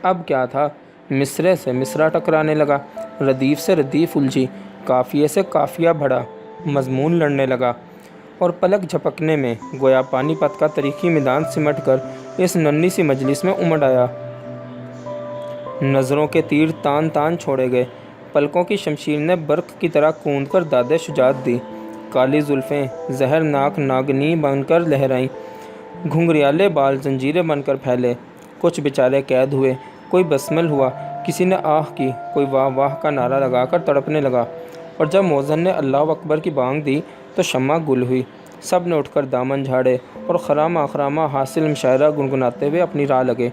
اب کیا تھا؟ مصرے سے مصرع ٹکرانے لگا، ردیف سے ردیف الجھی، قافیے سے قافیہ بڑھا، مضمون لڑنے لگا، اور پلک جھپکنے میں گویا پانی پت کا تاریخی میدان سمٹ کر اس ننھی سی مجلس میں امڑ آیا۔ نظروں کے تیر تان تان چھوڑے گئے، پلکوں کی شمشیر نے برق کی طرح کوند کر داد شجاعت دی۔ کالی زلفیں زہرناک ناگنی بن کر لہرائیں، گھنگریالے بال زنجیریں بن کر پھیلے۔ کچھ بیچارے قید ہوئے، کوئی بسمل ہوا، کسی نے آہ کی، کوئی واہ واہ کا نعرہ لگا کر تڑپنے لگا، اور جب مؤذن نے اللہ اکبر کی بانگ دی تو شمع گل ہوئی۔ سب نے اٹھ کر دامن جھاڑے اور خرامہ خرامہ حاصل مشاعرہ گنگناتے ہوئے اپنی راہ لگے۔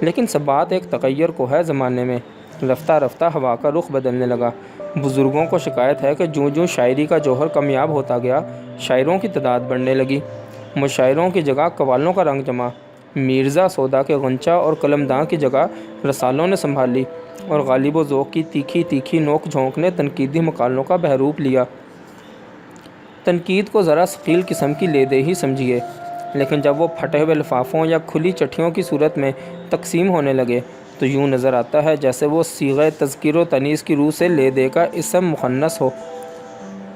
لیکن سب بات ایک تغیر کو ہے زمانے میں، رفتہ رفتہ ہوا کا رخ بدلنے لگا۔ بزرگوں کو شکایت ہے کہ جوں جوں شاعری کا جوہر کمیاب ہوتا گیا، شاعروں کی تعداد بڑھنے لگی۔ مشاعروں کی جگہ قوالوں کا رنگ جما، میرزا سودا کے غنچہ اور قلمداں کی جگہ رسالوں نے سنبھال لی، اور غالب و ذوق کی تیکھی تیکھی نوک جھونک نے تنقیدی مقالوں کا بحروپ لیا۔ تنقید کو ذرا ثقیل قسم کی لے دے ہی سمجھیے، لیکن جب وہ پھٹے ہوئے لفافوں یا کھلی چٹھیوں کی صورت میں تقسیم ہونے لگے تو یوں نظر آتا ہے جیسے وہ صیغہ تذکیر و تانیث کی روح سے لے دے کا اسم مخنث ہو۔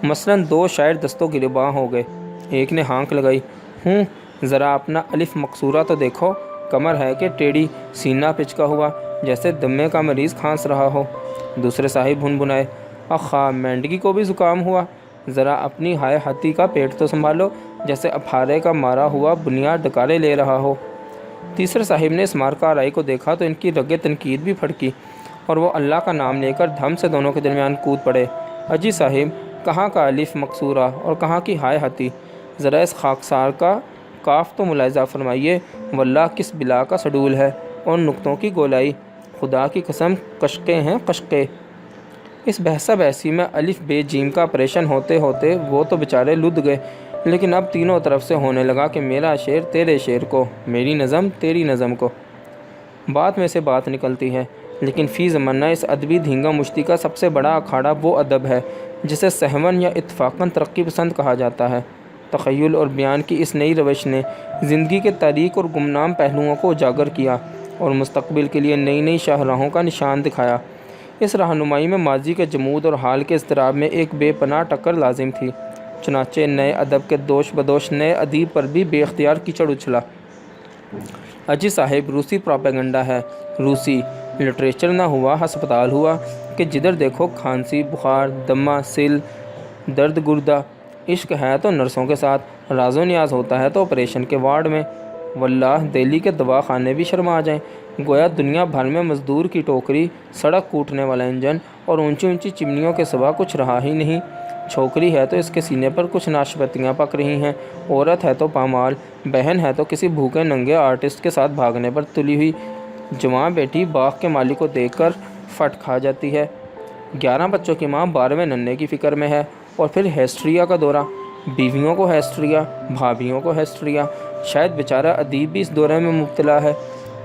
مثلاً دو شاعر دست و گریباں ہو گئے، ایک نے ہانک لگائی، ہوں ذرا اپنا الف مقصورہ تو دیکھو، کمر ہے کہ ٹیڑھی، سینہ پچکا ہوا جیسے دمے کا مریض کھانس رہا ہو۔ دوسرے صاحب بھنبھنائے، آخا مینڈگی کو بھی زکام ہوا، ذرا اپنی ہائے ہاتھی کا پیٹ تو سنبھالو، جیسے اپھارے کا مارا ہوا بنیاد ڈکارے لے رہا ہو۔ تیسرے صاحب نے اس مارکہ آرائی کو دیکھا تو ان کی رگ تنقید بھی پھڑکی، اور وہ اللہ کا نام لے کر دھم سے دونوں کے درمیان کود پڑے۔ اجی صاحب، کہاں کا الف مقصورہ اور کہاں کی ہائے ہاتھی، ذرا اس خاکسار کا کاف تو ملاحظہ فرمائیے، واللہ کس بلا کا سڈول ہے، اور نقطوں کی گولائی، خدا کی قسم قشقے ہیں قشقے۔ اس بحثہ بحثی میں الف بے جیم کا آپریشن ہوتے ہوتے وہ تو بیچارے لد گئے، لیکن اب تینوں طرف سے ہونے لگا کہ میرا شعر تیرے شعر کو، میری نظم تیری نظم کو۔ بات میں سے بات نکلتی ہے، لیکن فی زمانہ اس ادبی دھینگا مشتی کا سب سے بڑا اکھاڑا وہ ادب ہے جسے سہون یا اتفاقاً ترقی پسند کہا جاتا ہے۔ تخیل اور بیان کی اس نئی روش نے زندگی کے تاریک اور گمنام پہلوؤں کو اجاگر کیا اور مستقبل کے لیے نئی نئی شاہراہوں کا نشان دکھایا۔ اس رہنمائی میں ماضی کے جمود اور حال کے اضطراب میں ایک بے پناہ ٹکر لازم تھی، چنانچہ نئے ادب کے دوش بدوش نئے ادیب پر بھی بے اختیار کیچڑ اچھلا۔ اجی صاحب، روسی پروپیگنڈا ہے، روسی لٹریچر نہ ہوا ہسپتال ہوا کہ جدھر دیکھو کھانسی، بخار، دمہ، سل، درد گردہ۔ عشق ہے تو نرسوں کے ساتھ، راز و نیاز ہوتا ہے تو آپریشن کے وارڈ میں۔ واللہ دہلی کے دواخانے بھی شرما جائیں، گویا دنیا بھر میں مزدور کی ٹوکری، سڑک کوٹنے والا انجن اور اونچی اونچی چمنیوں کے سوا کچھ رہا ہی نہیں۔ چھوکری ہے تو اس کے سینے پر کچھ ناشپتیاں پک رہی ہیں، عورت ہے تو پامال، بہن ہے تو کسی بھوکے ننگے آرٹسٹ کے ساتھ بھاگنے پر تلی ہوئی، جوان بیٹی باغ کے مالک کو دیکھ کر پھٹ کھا جاتی ہے، 11 بچوں کی ماں 12ویں ننھے کی فکر میں ہے، اور پھر ہیسٹریا کا دورہ، بیویوں کو ہیسٹریا، بھابھیوں کو ہیسٹریا۔ شاید بیچارہ ادیب بھی اس دورے میں مبتلا ہے۔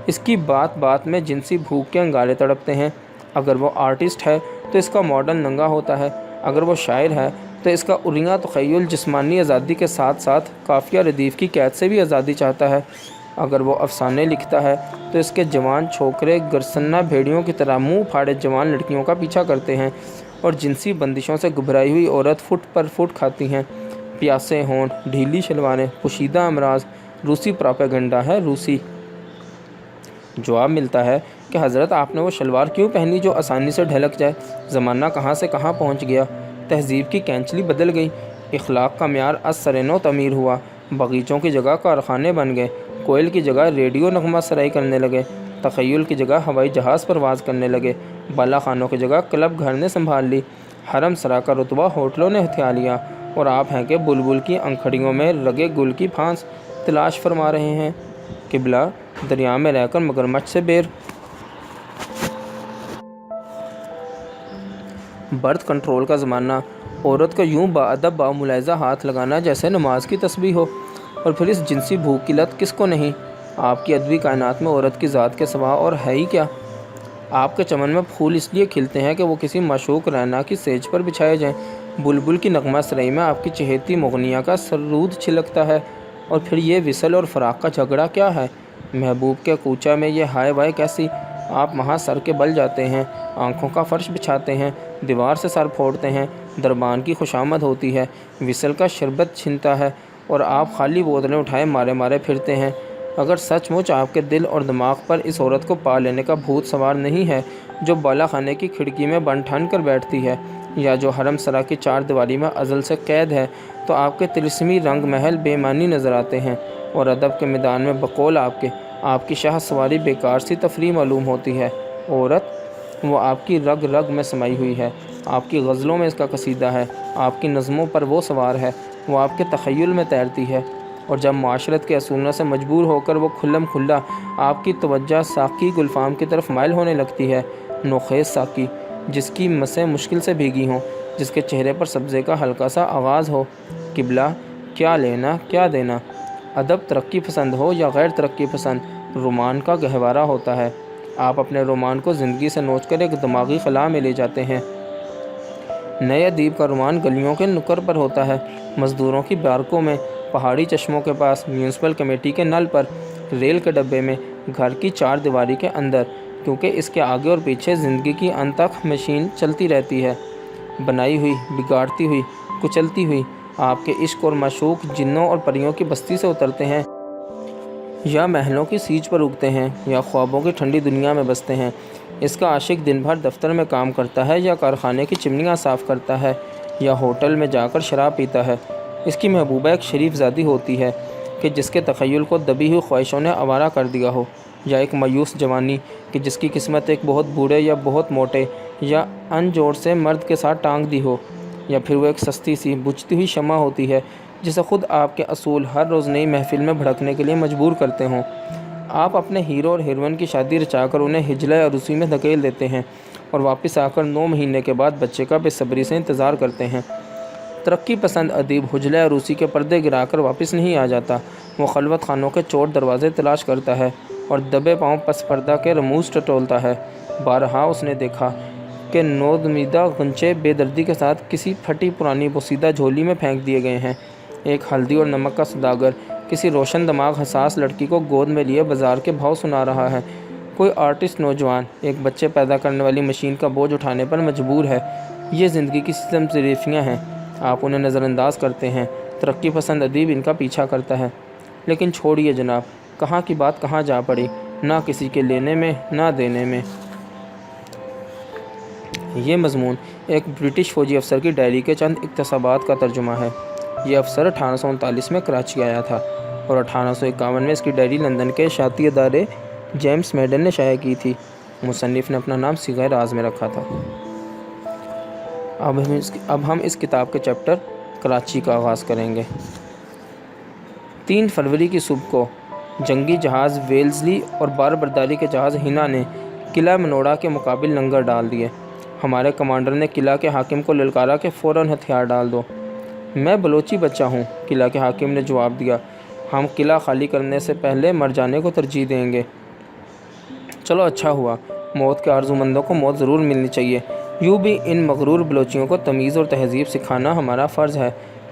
اس کی بات بات میں جنسی بھوک کے انگارے تڑپتے ہیں۔ اگر وہ آرٹسٹ ہے تو اس کا ماڈل ننگا ہوتا ہے، اگر وہ شاعر ہے تو اس کا عریاں تخیل جسمانی آزادی کے ساتھ ساتھ قافیہ ردیف کی قید سے بھی آزادی چاہتا ہے، اگر وہ افسانے لکھتا ہے تو اس کے جوان چھوکرے گرسنہ بھیڑیوں کی طرح منہ پھاڑے جوان لڑکیوں کا پیچھا کرتے ہیں، اور جنسی بندشوں سے گھبرائی ہوئی عورت فٹ پر فٹ کھاتی ہیں۔ پیاسے ہونٹ، ڈھیلی شلواریں، پوشیدہ امراض، روسی پروپیگنڈا ہے، روسی۔ جواب ملتا ہے کہ حضرت آپ نے وہ شلوار کیوں پہنی جو آسانی سے ڈھلک جائے؟ زمانہ کہاں سے کہاں پہنچ گیا، تہذیب کی کینچلی بدل گئی، اخلاق کا معیار از سر نو تعمیر ہوا، باغیچوں کی جگہ کارخانے بن گئے، کوئل کی جگہ ریڈیو نغمہ سرائی کرنے لگے، تخیل کی جگہ ہوائی جہاز پرواز کرنے لگے، بالا خانوں کی جگہ کلب گھر نے سنبھال لی، حرم سرا کا رتبہ ہوٹلوں نے ہتھیا لیا، اور آپ ہیں کہ بلبل کی انکھڑیوں میں رگے گل کی پھانس تلاش فرما رہے ہیں۔ قبلہ دریا میں رہ کر مگرمچھ سے بیر۔ برتھ کنٹرول کا زمانہ، عورت کا یوں باادب باملاحظہ ہاتھ لگانا جیسے نماز کی تسبیح ہو، اور پھر اس جنسی بھوک کی لت کس کو نہیں۔ آپ کی ادبی کائنات میں عورت کی ذات کے سوا اور ہے ہی کیا؟ آپ کے چمن میں پھول اس لیے کھلتے ہیں کہ وہ کسی معشوق رعنا کی سیج پر بچھائے جائیں۔ بلبل کی نغمہ سرائی میں آپ کی چہیتی مغنیہ کا سرود چھلکتا ہے، اور پھر یہ وصل اور فراق کا جھگڑا کیا ہے؟ محبوب کے کوچہ میں یہ ہائے وائے کیسی؟ آپ وہاں سر کے بل جاتے ہیں، آنکھوں کا فرش بچھاتے ہیں، دیوار سے سر پھوڑتے ہیں، دربان کی خوشامد ہوتی ہے، وصل کا شربت چھنتا ہے، اور آپ خالی بوتلیں اٹھائے مارے مارے پھرتے ہیں۔ اگر سچ مچ آپ کے دل اور دماغ پر اس عورت کو پا لینے کا بھوت سوار نہیں ہے جو بالا خانے کی کھڑکی میں بن ٹھن کر بیٹھتی ہے، یا جو حرم سرا کی چار دیواری میں ازل سے قید ہے، تو آپ کے طلسمی رنگ محل بے معنی نظر آتے ہیں، اور ادب کے میدان میں بقول آپ کی شاہ سواری بیکار سی تفریح معلوم ہوتی ہے۔ عورت، وہ آپ کی رگ رگ میں سمائی ہوئی ہے، آپ کی غزلوں میں اس کا قصیدہ ہے، آپ کی نظموں پر وہ سوار ہے، وہ آپ کے تخیل میں تیرتی ہے، اور جب معاشرت کے اصولوں سے مجبور ہو کر وہ کھلم کھلا آپ کی توجہ ساقی گلفام کی طرف مائل ہونے لگتی ہے، نوخیز ساقی جس کی مسیں مشکل سے بھیگی ہوں، جس کے چہرے پر سبزے کا ہلکا سا آغاز ہو۔ قبلہ، کیا لینا کیا دینا؟ ادب ترقی پسند ہو یا غیر ترقی پسند، رومان کا گہوارہ ہوتا ہے۔ آپ اپنے رومان کو زندگی سے نوچ کر ایک دماغی خلا میں لے جاتے ہیں۔ نئے ادیب کا رومان گلیوں کے نکر پر ہوتا ہے، مزدوروں کی بارکوں میں، پہاڑی چشموں کے پاس، میونسپل کمیٹی کے نل پر، ریل کے ڈبے میں، گھر کی چار دیواری کے اندر، کیونکہ اس کے آگے اور پیچھے زندگی کی انتھک مشین چلتی رہتی ہے، بنائی ہوئی، بگاڑتی ہوئی، کچلتی ہوئی۔ آپ کے عشق اور معشوق جنوں اور پریوں کی بستی سے اترتے ہیں، یا محلوں کی سیج پر اگتے ہیں، یا خوابوں کی ٹھنڈی دنیا میں بستے ہیں۔ اس کا عاشق دن بھر دفتر میں کام کرتا ہے، یا کارخانے کی چمنیاں صاف کرتا ہے، یا ہوٹل میں جا کر شراب پیتا ہے۔ اس کی محبوبہ ایک شریف زادی ہوتی ہے کہ جس کے تخیل کو دبی ہوئی خواہشوں نے آوارہ کر دیا ہو، یا ایک مایوس جوانی کہ جس کی قسمت ایک بہت بوڑھے یا بہت موٹے یا ان جوڑ سے مرد کے ساتھ ٹانگ دی ہو، یا پھر وہ ایک سستی سی بجھتی ہوئی شمع ہوتی ہے جسے خود آپ کے اصول ہر روز نئی محفل میں بھڑکنے کے لیے مجبور کرتے ہوں۔ آپ اپنے ہیرو اور ہیروئن کی شادی رچا کر انہیں ہجلہ عروسی میں دھکیل دیتے ہیں، اور واپس آ کر 9 مہینے کے بعد بچے کا بے صبری سے انتظار کرتے ہیں۔ ترقی پسند ادیب ہجلہ عروسی کے پردے گرا کر واپس نہیں آ جاتا، وہ خلوت خانوں کے چور دروازے تلاش کرتا ہے، اور دبے پاؤں پس پردہ کے رموز ٹٹولتا ہے۔ بارہا اس نے دیکھا کہ نودمیدہ غنچے بے دردی کے ساتھ کسی پھٹی پرانی بوسیدہ جھولی میں پھینک دیے گئے ہیں۔ ایک ہلدی اور نمک کا سوداگر کسی روشن دماغ حساس لڑکی کو گود میں لیے بازار کے بھاؤ سنا رہا ہے۔ کوئی آرٹسٹ نوجوان ایک بچے پیدا کرنے والی مشین کا بوجھ اٹھانے پر مجبور ہے۔ یہ زندگی کی تمثیلیاں ہیں، آپ انہیں نظر انداز کرتے ہیں۔ ترقی پسند ادیب ان کا پیچھا کرتا ہے۔ لیکن چھوڑیے جناب، کہاں کی بات کہاں جا پڑی، نہ کسی کے لینے میں نہ دینے میں۔ یہ مضمون ایک برٹش فوجی افسر کی ڈائری کے چند اقتباسات کا ترجمہ ہے۔ یہ افسر 1839 میں کراچی آیا تھا، اور 1851 میں اس کی ڈائری لندن کے اشاعتی ادارے جیمز میڈن نے شائع کی تھی۔ مصنف نے اپنا نام صیغہ راز میں رکھا تھا۔ اب ہم اس کتاب کے چیپٹر کراچی کا آغاز کریں گے۔ 3 فروری کی صبح کو جنگی جہاز ویلزلی اور بار برداری کے جہاز ہنا نے قلعہ منوڑا کے مقابل لنگر ڈال دیے۔ ہمارے کمانڈر نے قلعہ کے حاکم کو للکارا کہ فوراً ہتھیار ڈال دو۔ میں بلوچی بچہ ہوں، قلعہ کے حاکم نے جواب دیا، ہم قلعہ خالی کرنے سے پہلے مر جانے کو ترجیح دیں گے۔ چلو اچھا ہوا، موت کے آرزومندوں کو موت ضرور ملنی چاہیے۔ یوں بھی ان مغرور بلوچیوں کو تمیز اور تہذیب سکھانا ہمارا فرض ہے۔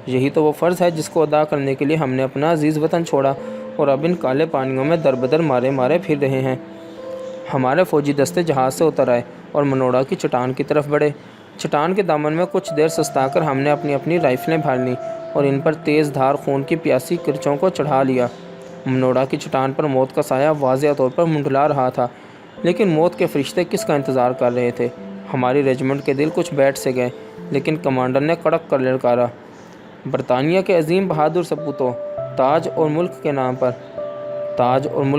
یہی تو وہ فرض ہے جس کو ادا کرنے کے لیے ہم نے اپنا عزیز وطن چھوڑا، اور اب ان کالے پانیوں میں دربدر مارے مارے پھر رہے ہیں۔ ہمارے فوجی دستے جہاز سے اتر آئے اور منوڑا کی چٹان کی طرف بڑھے۔ چٹان کے دامن میں کچھ دیر سستا کر ہم نے اپنی اپنی رائفلیں بھال لیں، اور ان پر تیز دھار خون کی پیاسی کرچوں کو چڑھا لیا۔ منوڑا کی چٹان پر موت کا سایہ واضح طور پر منڈلا رہا تھا، لیکن موت کے فرشتے کس کا انتظار کر رہے تھے؟ ہماری ریجمنٹ کے دل کچھ بیٹھ سے گئے، لیکن کمانڈر نے کڑک کر للکارا، برطانیہ کے عظیم بہادر سپوتوں، تاج اور ملک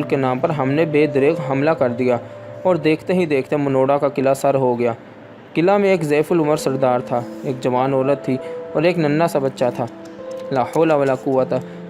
کے نام پر ہم نے بے دریغ حملہ کر دیا، اور دیکھتے ہی دیکھتے منوڑا کا قلعہ سر ہو گیا۔ قلعہ میں ایک ضعیف العمر سردار تھا، ایک جوان عورت تھی، اور ایک ننھا سا بچہ تھا۔ لا حول ولا قوت،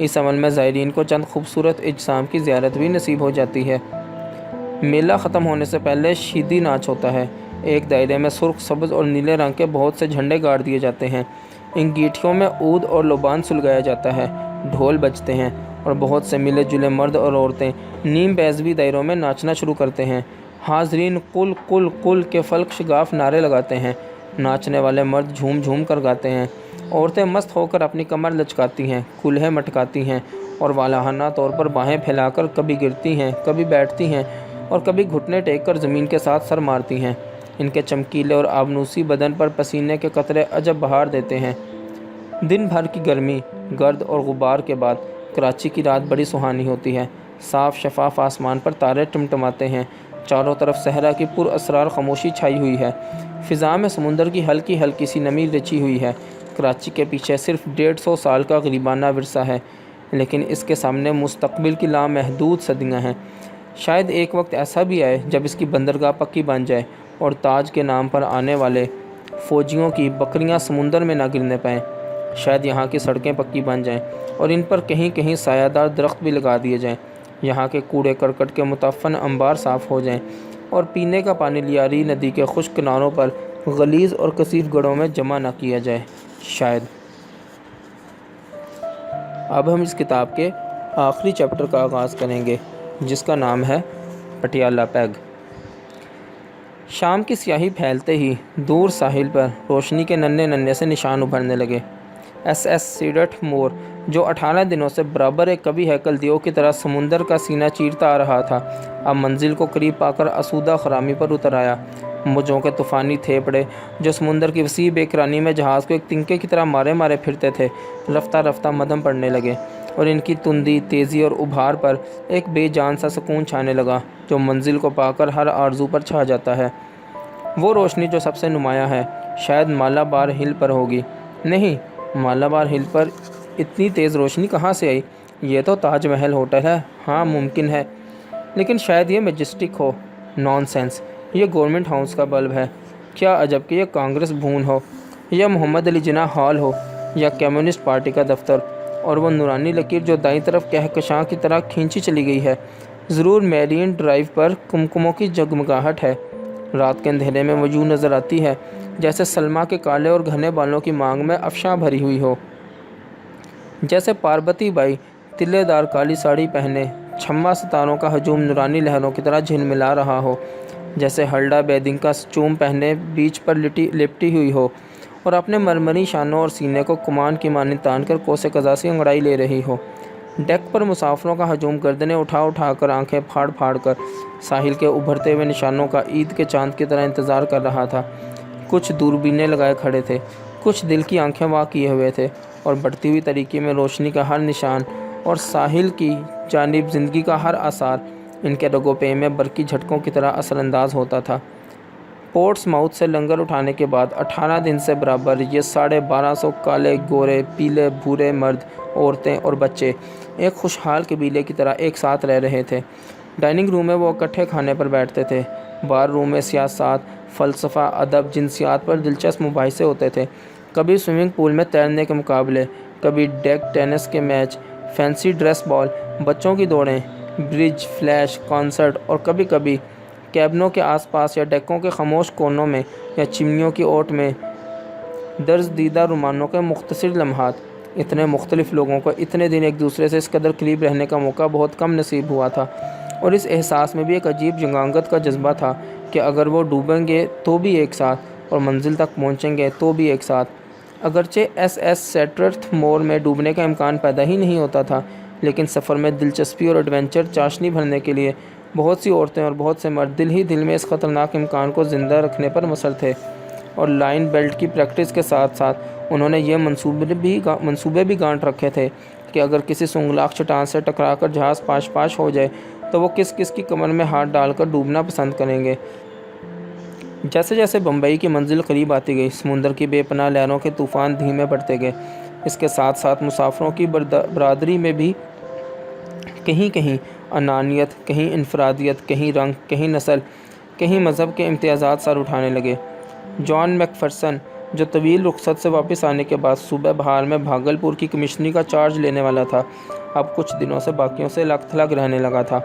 اس عمل میں زائرین کو چند خوبصورت اجسام کی زیارت بھی نصیب ہو جاتی ہے۔ میلہ ختم ہونے سے پہلے شیدی ناچ ہوتا ہے۔ ایک دائرے میں سرخ، سبز اور نیلے رنگ کے بہت سے جھنڈے گاڑ دیے جاتے ہیں۔ ان گیٹھیوں میں عود اور لبان سلگایا جاتا ہے، ڈھول بجتے ہیں اور بہت سے ملے جلے مرد اور عورتیں نیم بیضوی دائروں میں ناچنا شروع کرتے ہیں۔ حاضرین قل قل قل کے فلک شگاف نعرے لگاتے ہیں۔ ناچنے والے مرد جھوم جھوم کر گاتے ہیں۔ عورتیں مست ہو کر اپنی کمر لچکاتی ہیں، کولہے مٹکاتی ہیں اور والہانہ طور پر باہیں پھیلا کر کبھی گرتی ہیں، کبھی بیٹھتی ہیں اور کبھی گھٹنے ٹیک کر زمین کے ساتھ سر مارتی ہیں۔ ان کے چمکیلے اور آبنوسی بدن پر پسینے کے قطرے عجب بہار دیتے ہیں۔ دن بھر کی گرمی، گرد اور غبار کے بعد کراچی کی رات بڑی سہانی ہوتی ہے۔ صاف شفاف آسمان پر تارے ٹمٹماتے ہیں۔ چاروں طرف صحرا کی پر اسرار خاموشی چھائی ہوئی ہے۔ فضا میں سمندر کی ہلکی ہلکی سی نمی رچی ہوئی ہے۔ کراچی کے پیچھے صرف 150 سال کا غریبانہ ورثہ ہے، لیکن اس کے سامنے مستقبل کی لامحدود صدیاں ہیں۔ شاید ایک وقت ایسا بھی آئے جب اس کی بندرگاہ پکی بن جائے اور تاج کے نام پر آنے والے فوجیوں کی بکریاں سمندر میں نہ گرنے پائیں۔ شاید یہاں کی سڑکیں پکی بن جائیں اور ان پر کہیں کہیں سایہ دار درخت بھی لگا دیے جائیں۔ یہاں کے کوڑے کرکٹ کے متعفن انبار صاف ہو جائیں اور پینے کا پانی لیاری ندی کے خشک کناروں پر غلیظ اور کثیف گڑھوں میں جمع نہ کیا جائے۔ شاید اب ہم اس کتاب کے آخری چیپٹر کا آغاز کریں گے، جس کا نام ہے پٹیالہ پیگ۔ شام کی سیاہی پھیلتے ہی دور ساحل پر روشنی کے ننھے ننھے سے نشان ابھرنے لگے۔ ایس ایس سیڈٹھ مور، جو 18 دنوں سے برابر ایک کبھی ہیکل دیو کی طرح سمندر کا سینہ چیرتا آ رہا تھا، اب منزل کو قریب پا کر آسودہ خرامی پر اتر آیا۔ موجوں کے طوفانی تھیپڑے جو سمندر کی وسیع بے کرانی میں جہاز کو ایک تنکے کی طرح مارے مارے پھرتے تھے، رفتہ رفتہ مدھم پڑنے لگے اور ان کی تندی، تیزی اور ابھار پر ایک بے جان سا سکون چھانے لگا جو منزل کو پا کر ہر آرزو پر چھا جاتا ہے۔ وہ روشنی جو سب سے نمایاں ہے شاید مالابار ہل پر ہوگی۔ نہیں، مالابار ہل پر اتنی تیز روشنی کہاں سے آئی؟ یہ تو تاج محل ہوٹل ہے۔ ہاں ممکن ہے، لیکن شاید یہ میجسٹک ہو۔ نان سینس، یہ گورنمنٹ ہاؤس کا بلب ہے۔ کیا عجب کہ یہ کانگریس بھون ہو، یا محمد علی جناح ہال ہو، یا کمیونسٹ پارٹی کا دفتر، اور وہ نورانی لکیر جو دائیں طرف کہکشاں کی طرح کھینچی چلی گئی ہے، ضرور میرین ڈرائیو پر کمکموں کی جگمگاہٹ ہے۔ رات کے اندھیرے میں وہ یوں نظر آتی ہے جیسے سلما کے کالے اور گھنے بالوں کی مانگ میں افشاں بھری ہوئی ہو، جیسے پاربتی بائی تلے دار کالی ساڑی پہنے چھما ستاروں کا ہجوم نورانی لہروں کی طرح جھلملا رہا ہو، جیسے ہلڈا بیدنگ کا سچوم پہنے بیچ پر لپٹی ہوئی ہو اور اپنے مرمری شانوں اور سینے کو کمان کی مانند تان کر کوسے قزا سے انگڑائی لے رہی ہو۔ ڈیک پر مسافروں کا ہجوم گردنیں اٹھا اٹھا کر، آنکھیں پھاڑ پھاڑ کر ساحل کے ابھرتے ہوئے نشانوں کا عید کے چاند کی طرح انتظار کر رہا تھا۔ کچھ دوربینیں لگائے کھڑے تھے، کچھ دل کی آنکھیں وا کیے ہوئے تھے اور بڑھتی ہوئی طریقے میں روشنی کا ہر نشان اور ساحل کی جانب زندگی کا ہر آثار ان کے رگو پے میں برقی جھٹکوں کی طرح اثر انداز ہوتا تھا۔ پورٹس ماؤتھ سے لنگر اٹھانے کے بعد 18 دن سے برابر یہ 1250 کالے گورے پیلے بھورے مرد، عورتیں اور بچے ایک خوشحال قبیلے کی طرح ایک ساتھ رہ رہے تھے۔ ڈائننگ روم میں وہ اکٹھے کھانے پر بیٹھتے تھے۔ بار روم میں سیاست، فلسفہ، ادب، جنسیات پر دلچسپ مباحثے ہوتے تھے۔ کبھی سوئمنگ پول میں تیرنے کے مقابلے، کبھی ڈیک ٹینس کے میچ، فینسی ڈریس بال، بچوں کی دوڑیں، برج، فلیش، کنسرٹ اور کبھی کبھی کیبنوں کے آس پاس یا ڈیکوں کے خاموش کونوں میں یا چمنیوں کی اوٹ میں درز دیدہ رومانوں کے مختصر لمحات۔ اتنے مختلف لوگوں کو اتنے دن ایک دوسرے سے اس قدر قریب رہنے کا موقع بہت کم نصیب ہوا تھا، اور اس احساس میں بھی ایک عجیب جنگانگت کا جذبہ تھا کہ اگر وہ ڈوبیں گے تو بھی ایک ساتھ اور منزل تک پہنچیں گے تو بھی ایک ساتھ۔ اگرچہ ایس ایس سیڈٹھ مور میں ڈوبنے کا امکان پیدا ہی نہیں ہوتا تھا، لیکن سفر میں دلچسپی اور ایڈونچر چاشنی بھرنے کے لیے بہت سی عورتیں اور بہت سے مرد دل ہی دل میں اس خطرناک امکان کو زندہ رکھنے پر مصر تھے، اور لائن بیلٹ کی پریکٹس کے ساتھ ساتھ انہوں نے یہ منصوبے بھی گانٹ رکھے تھے کہ اگر کسی سنگلاخ چٹان سے ٹکرا کر جہاز پاش پاش ہو جائے تو وہ کس کس کی کمر میں ہاتھ ڈال کر ڈوبنا پسند کریں گے۔ جیسے جیسے بمبئی کی منزل قریب آتی گئی، سمندر کی بے پناہ لہروں کے طوفان دھیمے پڑتے گئے۔ اس کے ساتھ ساتھ مسافروں کی برادری میں بھی کہیں کہیں انانیت، کہیں انفرادیت، کہیں رنگ، کہیں نسل، کہیں مذہب کے امتیازات سر اٹھانے لگے۔ جان میک فرسن جو طویل رخصت سے واپس آنے کے بعد صوبہ بہار میں بھاگلپور کی کمشنری کا چارج لینے والا تھا، اب کچھ دنوں سے باقیوں سے الگ تھلگ رہنے لگا تھا،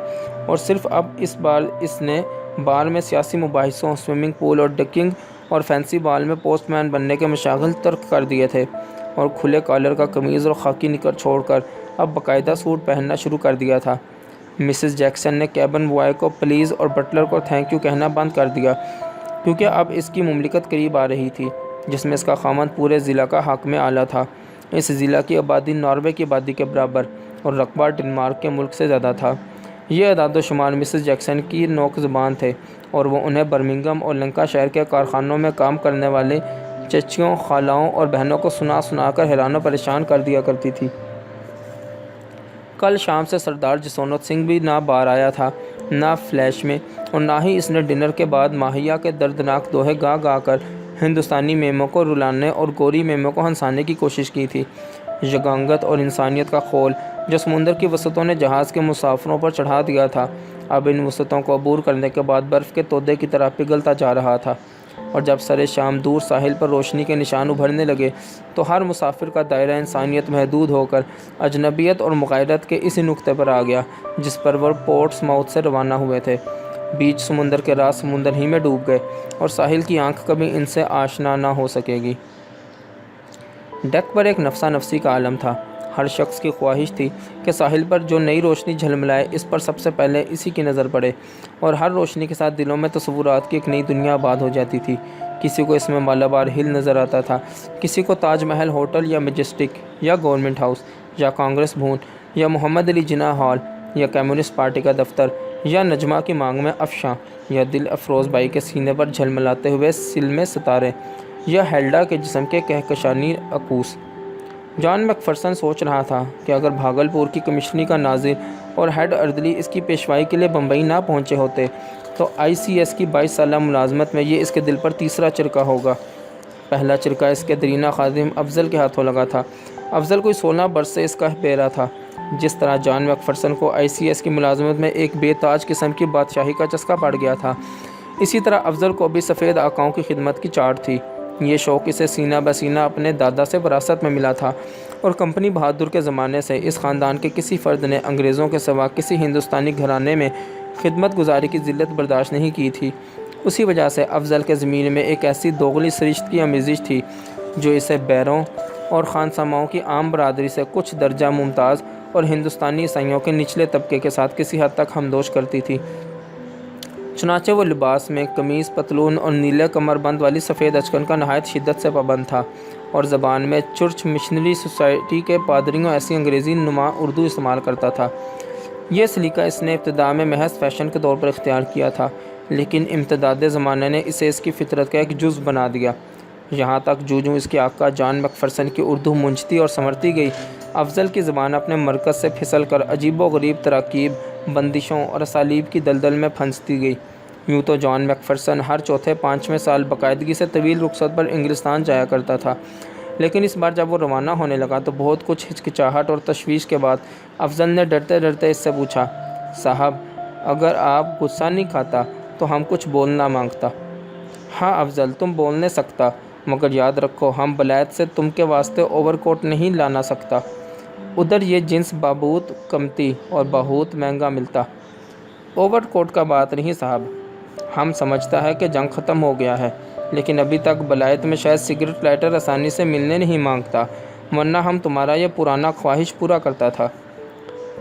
اور صرف اب اس بار اس نے بار میں سیاسی مباحثوں، سوئمنگ پول اور ڈکنگ اور فینسی بال میں پوسٹ مین بننے کے مشاغل ترک کر دیے تھے، اور کھلے کالر کا قمیض اور خاکی نکر چھوڑ کر اب باقاعدہ سوٹ پہننا شروع کر دیا تھا۔ مسز جیکسن نے کیبن بوائے کو پلیز اور بٹلر کو تھینک یو کہنا بند کر دیا، کیونکہ اب اس کی مملکت قریب آ رہی تھی، جس میں اس کا خاوند پورے ضلع کا حاکم اعلیٰ تھا۔ اس ضلع کی آبادی ناروے کی آبادی کے برابر اور رقبہ ڈنمارک کے ملک سے زیادہ تھا۔ یہ اعداد و شمار مسز جیکسن کی نوک زبان تھے، اور وہ انہیں برمنگھم اور لنکا شہر کے کارخانوں میں کام کرنے والے چچیوں، خالاؤں اور بہنوں کو سنا سنا کر حیران و پریشان کر دیا کرتی تھی۔ کل شام سے سردار جسونت سنگھ بھی نہ باہر آیا تھا، نہ فلیش میں، اور نہ ہی اس نے ڈنر کے بعد ماہیہ کے دردناک دوہے گا گا کر ہندوستانی میموں کو رلانے اور گوری میموں کو ہنسانے کی کوشش کی تھی۔ یگانگت اور انسانیت کا خول جو سمندر کی وسعتوں نے جہاز کے مسافروں پر چڑھا دیا تھا، اب ان وسعتوں کو عبور کرنے کے بعد برف کے تودے کی طرح پگھلتا جا رہا تھا، اور جب سر شام دور ساحل پر روشنی کے نشان ابھرنے لگے تو ہر مسافر کا دائرہ انسانیت محدود ہو کر اجنبیت اور مغایرت کے اسی نقطے پر آ گیا جس پر وہ پورٹس ماؤتھ سے روانہ ہوئے تھے۔ بیچ سمندر کے راز سمندر ہی میں ڈوب گئے، اور ساحل کی آنکھ کبھی ان سے آشنا نہ ہو سکے گی۔ ڈیک پر ایک نفسا نفسی کا عالم تھا۔ ہر شخص کی خواہش تھی کہ ساحل پر جو نئی روشنی جھلملائے اس پر سب سے پہلے اسی کی نظر پڑے، اور ہر روشنی کے ساتھ دلوں میں تصورات کی ایک نئی دنیا آباد ہو جاتی تھی۔ کسی کو اس میں مالابار ہل نظر آتا تھا، کسی کو تاج محل ہوٹل یا مجسٹک یا گورنمنٹ ہاؤس یا کانگریس بھون یا محمد علی جناح ہال یا کمیونسٹ پارٹی کا دفتر یا نجمہ کی مانگ میں افشاں یا دل افروز بائی کے سینے پر جھلملاتے ہوئے سلمے ستارے یا ہیلڈا کے جسم کے کہکشانی عکوس۔ جان میک فرسن سوچ رہا تھا کہ اگر بھاگلپور کی کمشنری کا ناظر اور ہیڈ اردلی اس کی پیشوائی کے لیے بمبئی نہ پہنچے ہوتے تو ICS کی 22 سالہ ملازمت میں یہ اس کے دل پر تیسرا چرکا ہوگا۔ پہلا چرکا اس کے درینہ خادم افضل کے ہاتھوں لگا تھا۔ افضل کوئی 16 برس سے اس کا بیرا تھا۔ جس طرح جان میک فرسن کو ICS کی ملازمت میں ایک بے تاج قسم کی بادشاہی کا چسکا پڑ گیا تھا، اسی طرح افضل کو بھی سفید آقاؤں کی خدمت کی چاٹ تھی۔ یہ شوق اسے سینہ بسینہ اپنے دادا سے وراثت میں ملا تھا، اور کمپنی بہادر کے زمانے سے اس خاندان کے کسی فرد نے انگریزوں کے سوا کسی ہندوستانی گھرانے میں خدمت گزاری کی ذلت برداشت نہیں کی تھی۔ اسی وجہ سے افضل کے ضمیر میں ایک ایسی دوغلی سرشت کی آمیزش تھی جو اسے بیروں اور خانسماؤں کی عام برادری سے کچھ درجہ ممتاز اور ہندوستانی عیسائیوں کے نچلے طبقے کے ساتھ کسی حد تک ہمدوش کرتی تھی۔ چنانچہ وہ لباس میں قمیض پتلون اور نیلے کمر بند والی سفید اچکن کا نہایت شدت سے پابند تھا، اور زبان میں چرچ مشنری سوسائٹی کے پادریوں ایسی انگریزی نما اردو استعمال کرتا تھا۔ یہ سلیقہ اس نے ابتدا میں محض فیشن کے طور پر اختیار کیا تھا، لیکن امتداد زمانے نے اسے اس کی فطرت کا ایک جزو بنا دیا، یہاں تک جو اس کے آقا جان میک فرسن کی اردو منجتی اور سنورتی گئی، افضل کی زبان اپنے مرکز سے پھسل کر عجیب و غریب تراکیب، بندشوں اور اسالیب کی دلدل میں پھنستی گئی۔ یوں تو جان میک فرسن ہر چوتھے پانچویں سال باقاعدگی سے طویل رخصت پر انگلستان جایا کرتا تھا، لیکن اس بار جب وہ روانہ ہونے لگا تو بہت کچھ ہچکچاہٹ اور تشویش کے بعد افضل نے ڈرتے ڈرتے اس سے پوچھا، صاحب اگر آپ غصہ نہیں کھاتا تو ہم کچھ بولنا مانگتا۔ ہاں افضل، تم بولنے سکتا، مگر یاد رکھو ہم بلائت سے تم کے واسطے اوور کوٹ نہیں لانا سکتا، ادھر یہ جنس بابوت قیمتی اور بہت مہنگا ملتا۔ اوور کوٹ کا بات نہیں صاحب، ہم سمجھتا ہے کہ جنگ ختم ہو گیا ہے، لیکن ابھی تک بلائت میں شاید سگریٹ لائٹر آسانی سے ملنے نہیں مانگتا، ورنہ ہم تمہارا یہ پرانا خواہش پورا کرتا تھا۔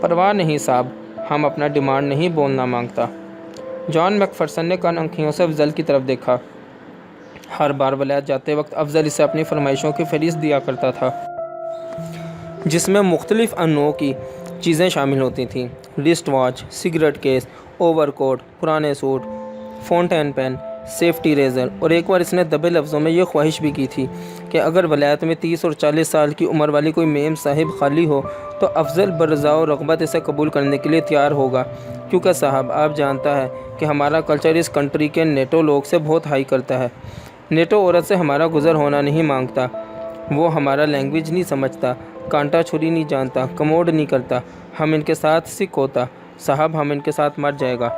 پرواہ نہیں صاحب، ہم اپنا ڈیمانڈ نہیں بولنا مانگتا۔ جان میک فرسن نے کن آنکھیوں سے افضل کی طرف دیکھا۔ ہر بار ولایت جاتے وقت افضل اسے اپنی فرمائشوں کی فہرست دیا کرتا تھا، جس میں مختلف انواع کی چیزیں شامل ہوتی تھیں: wrist watch, cigarette case, overcoat, پرانے suit, fountain pen, safety razor, اور ایک بار اس نے دبے لفظوں میں یہ خواہش بھی کی تھی کہ اگر ولایت میں 30 اور 40 سال کی عمر والی کوئی میم صاحب خالی ہو تو افضل برضا و رغبت اسے قبول کرنے کے لیے تیار ہوگا، کیونکہ صاحب آپ جانتا ہے کہ ہمارا کلچر اس کنٹری کے نیٹو لوگ سے بہت ہائی کرتا ہے۔ نیٹو عورت سے ہمارا گزر ہونا نہیں مانگتا، وہ ہمارا لینگویج نہیں سمجھتا، کانٹا چھری نہیں جانتا، کموڈ نہیں کرتا، ہم ان کے ساتھ سکھ ہوتا، صاحب ہم ان کے ساتھ مر جائے گا۔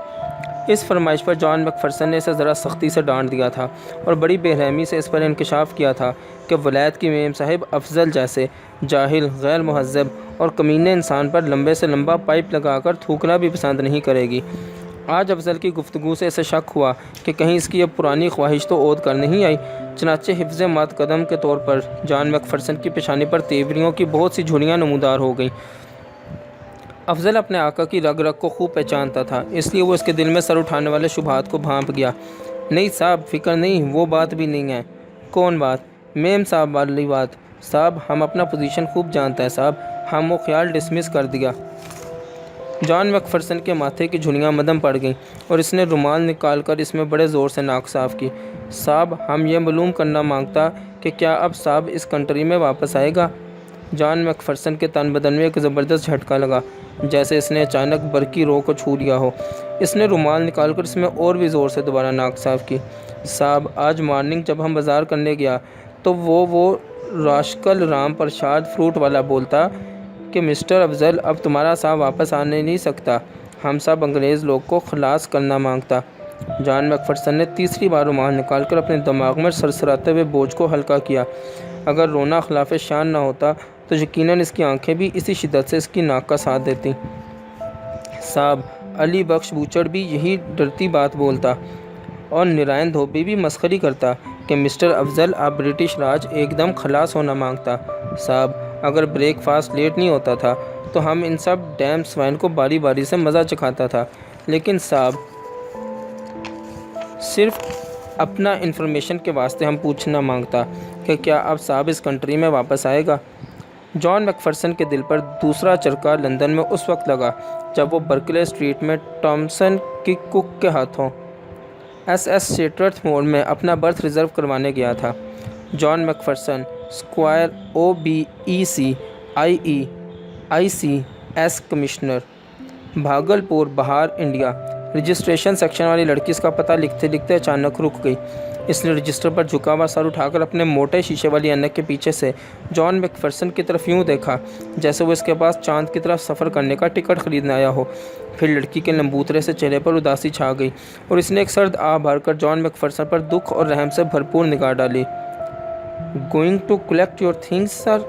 اس فرمائش پر جان میکفرسن نے اسے ذرا سختی سے ڈانٹ دیا تھا اور بڑی بے رحمی سے اس پر انکشاف کیا تھا کہ ولایت کی میم صاحب افضل جیسے جاہل، غیر مہذب اور کمینے انسان پر لمبے سے لمبا پائپ لگا کر تھوکنا بھی پسند نہیں کرے گی۔ آج افضل کی گفتگو سے اسے شک ہوا کہ کہیں اس کی اب پرانی خواہش تو عود کر نہیں آئی۔ چنانچہ حفظ مات قدم کے طور پر جان میکفرسن کی پیشانی پر تیوریوں کی بہت سی جھریاں نمودار ہو گئیں۔ افضل اپنے آقا کی رگ رگ کو خوب پہچانتا تھا، اس لیے وہ اس کے دل میں سر اٹھانے والے شبہات کو بھانپ گیا۔ نہیں صاحب، فکر نہیں، وہ بات بھی نہیں ہے۔ کون بات؟ میم صاحب والی بات۔ صاحب ہم اپنا پوزیشن خوب جانتا ہے صاحب، ہم وہ خیال ڈسمس کر دیا۔ جان میکفرسن کے ماتھے کی جھریاں مدھم پڑ گئیں اور اس نے رومال نکال کر اس میں بڑے زور سے ناک صاف کی۔ صاحب ہم یہ معلوم کرنا مانگتا کہ کیا اب صاحب اس کنٹری میں واپس آئے گا؟ جان میکفرسن کے تن بدن میں ایک زبردست جھٹکا لگا، جیسے اس نے اچانک برقی رو کو چھو لیا ہو۔ اس نے رومال نکال کر اس میں اور بھی زور سے دوبارہ ناک صاف کی۔ صاحب آج مارننگ جب ہم بازار کرنے گیا تو وہ راشکل رام پرشاد فروٹ والا بولتا کہ مسٹر افضل اب تمہارا صاحب واپس آنے نہیں سکتا، ہم سب انگریز لوگ کو خلاص کرنا مانگتا۔ جان میکفرسن نے تیسری بار رومال نکال کر اپنے دماغ میں سرسراتے ہوئے بوجھ کو ہلکا کیا۔ اگر رونا خلاف شان نہ ہوتا تو یقیناً اس کی آنکھیں بھی اسی شدت سے اس کی ناک کا ساتھ دیتی۔ صاحب علی بخش بوچڑ بھی یہی ڈرتی بات بولتا اور نرائن دھوبی بھی مسخری کرتا کہ مسٹر افضل اب برٹش راج ایک دم خلاص ہونا مانگتا۔ صاحب اگر بریک فاسٹ لیٹ نہیں ہوتا تھا تو ہم ان سب ڈیم سوائن کو باری باری سے مزہ چکھاتا تھا، لیکن صاحب صرف اپنا انفارمیشن کے واسطے ہم پوچھنا مانگتا کہ کیا اب صاحب اس کنٹری میں واپس آئے گا۔ جان میکفرسن کے دل پر دوسرا چرکا لندن میں اس وقت لگا جب وہ برکلے اسٹریٹ میں ٹامسن کی کک کے ہاتھوں ایس سیٹرتھ موڑ میں اپنا برتھ ریزرو کروانے گیا تھا۔ John Macpherson square OBEC IEICS commissioner, Bhagalpur, Bihar, India. Registration section والی لڑکی اس کا پتہ لکھتے لکھتے اچانک رک گئی۔ اس نے رجسٹر پر جھکا ہوا سر اٹھا کر اپنے موٹے شیشے والی اینک کے پیچھے سے جان میکفرسن کی طرف یوں دیکھا جیسے وہ اس کے پاس چاند کی طرف سفر کرنے کا ٹکٹ خریدنے آیا ہو۔ پھر لڑکی کے لمبوترے سے چہرے پر اداسی چھا گئی اور اس نے ایک سرد آہ بھر کر جان میکفرسن پر دکھ اور رحم سے بھرپور نگاہ ڈالی۔ Going to collect your things sir?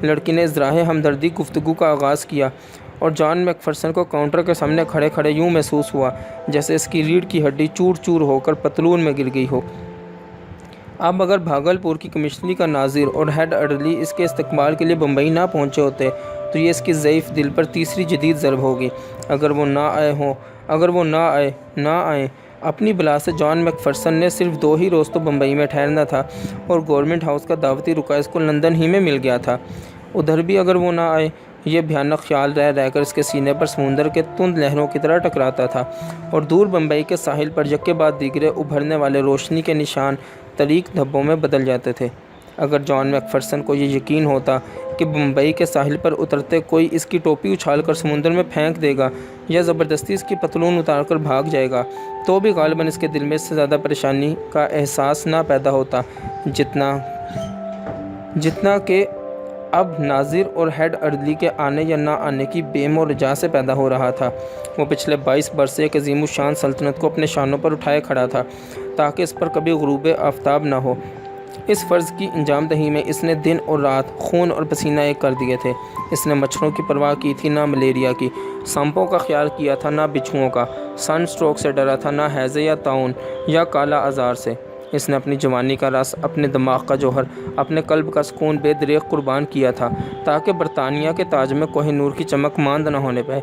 لڑکی نے ازراہ ہمدردی گفتگو کا آغاز کیا اور جان میکفرسن کو کاؤنٹر کے سامنے کھڑے کھڑے یوں محسوس ہوا جیسے اس کی ریڑھ کی ہڈی چور چور ہو کر پتلون میں گر گئی ہو۔ اب اگر بھاگلپور کی کمشنری کا ناظر اور ہیڈ ارڈلی اس کے استقبال کے لیے بمبئی نہ پہنچے ہوتے تو یہ اس کی ضعیف دل پر تیسری جدید ضرب ہوگی۔ اگر وہ نہ آئیں۔ اپنی بلا سے جان میکفرسن نے صرف 2 ہی روز تو بمبئی میں ٹھہرنا تھا اور گورنمنٹ ہاؤس کا دعوتی رکا اس کو لندن ہی میں مل گیا تھا۔ ادھر بھی اگر وہ نہ آئے، یہ بھیانک خیال رہ کر اس کے سینے پر سمندر کے تند لہروں کی طرح ٹکراتا تھا اور دور بمبئی کے ساحل پر یکے بعد دیگرے ابھرنے والے روشنی کے نشان تاریک دھبوں میں بدل جاتے تھے۔ اگر جان میکفرسن کو یہ یقین ہوتا کہ بمبئی کے ساحل پر اترتے کوئی اس کی ٹوپی اچھال کر سمندر میں پھینک دے گا یا زبردستی اس کی پتلون اتار کر بھاگ جائے گا، تو بھی غالباً اس کے دل میں اس سے زیادہ پریشانی کا احساس نہ پیدا ہوتا جتنا کہ اب ناظر اور ہیڈ ارڈلی کے آنے یا نہ آنے کی بیم اور رجا سے پیدا ہو رہا تھا۔ وہ پچھلے 22 برس سے ایک عظیم الشان سلطنت کو اپنے شانوں پر اٹھائے کھڑا تھا تاکہ اس پر کبھی غروب آفتاب نہ ہو۔ اس فرض کی انجام دہی میں اس نے دن اور رات، خون اور پسینہ ایک کر دیے تھے۔ اس نے مچھروں کی پرواہ کی تھی، نہ ملیریا کی، سانپوں کا خیال کیا تھا، نہ بچھوؤں کا، سن سٹروک سے ڈرا تھا، نہ ہیضے یا طاعون یا کالا آزار سے۔ اس نے اپنی جوانی کا رس، اپنے دماغ کا جوہر، اپنے قلب کا سکون بے دریغ قربان کیا تھا تاکہ برطانیہ کے تاج میں کوہ نور کی چمک ماند نہ ہونے پائے۔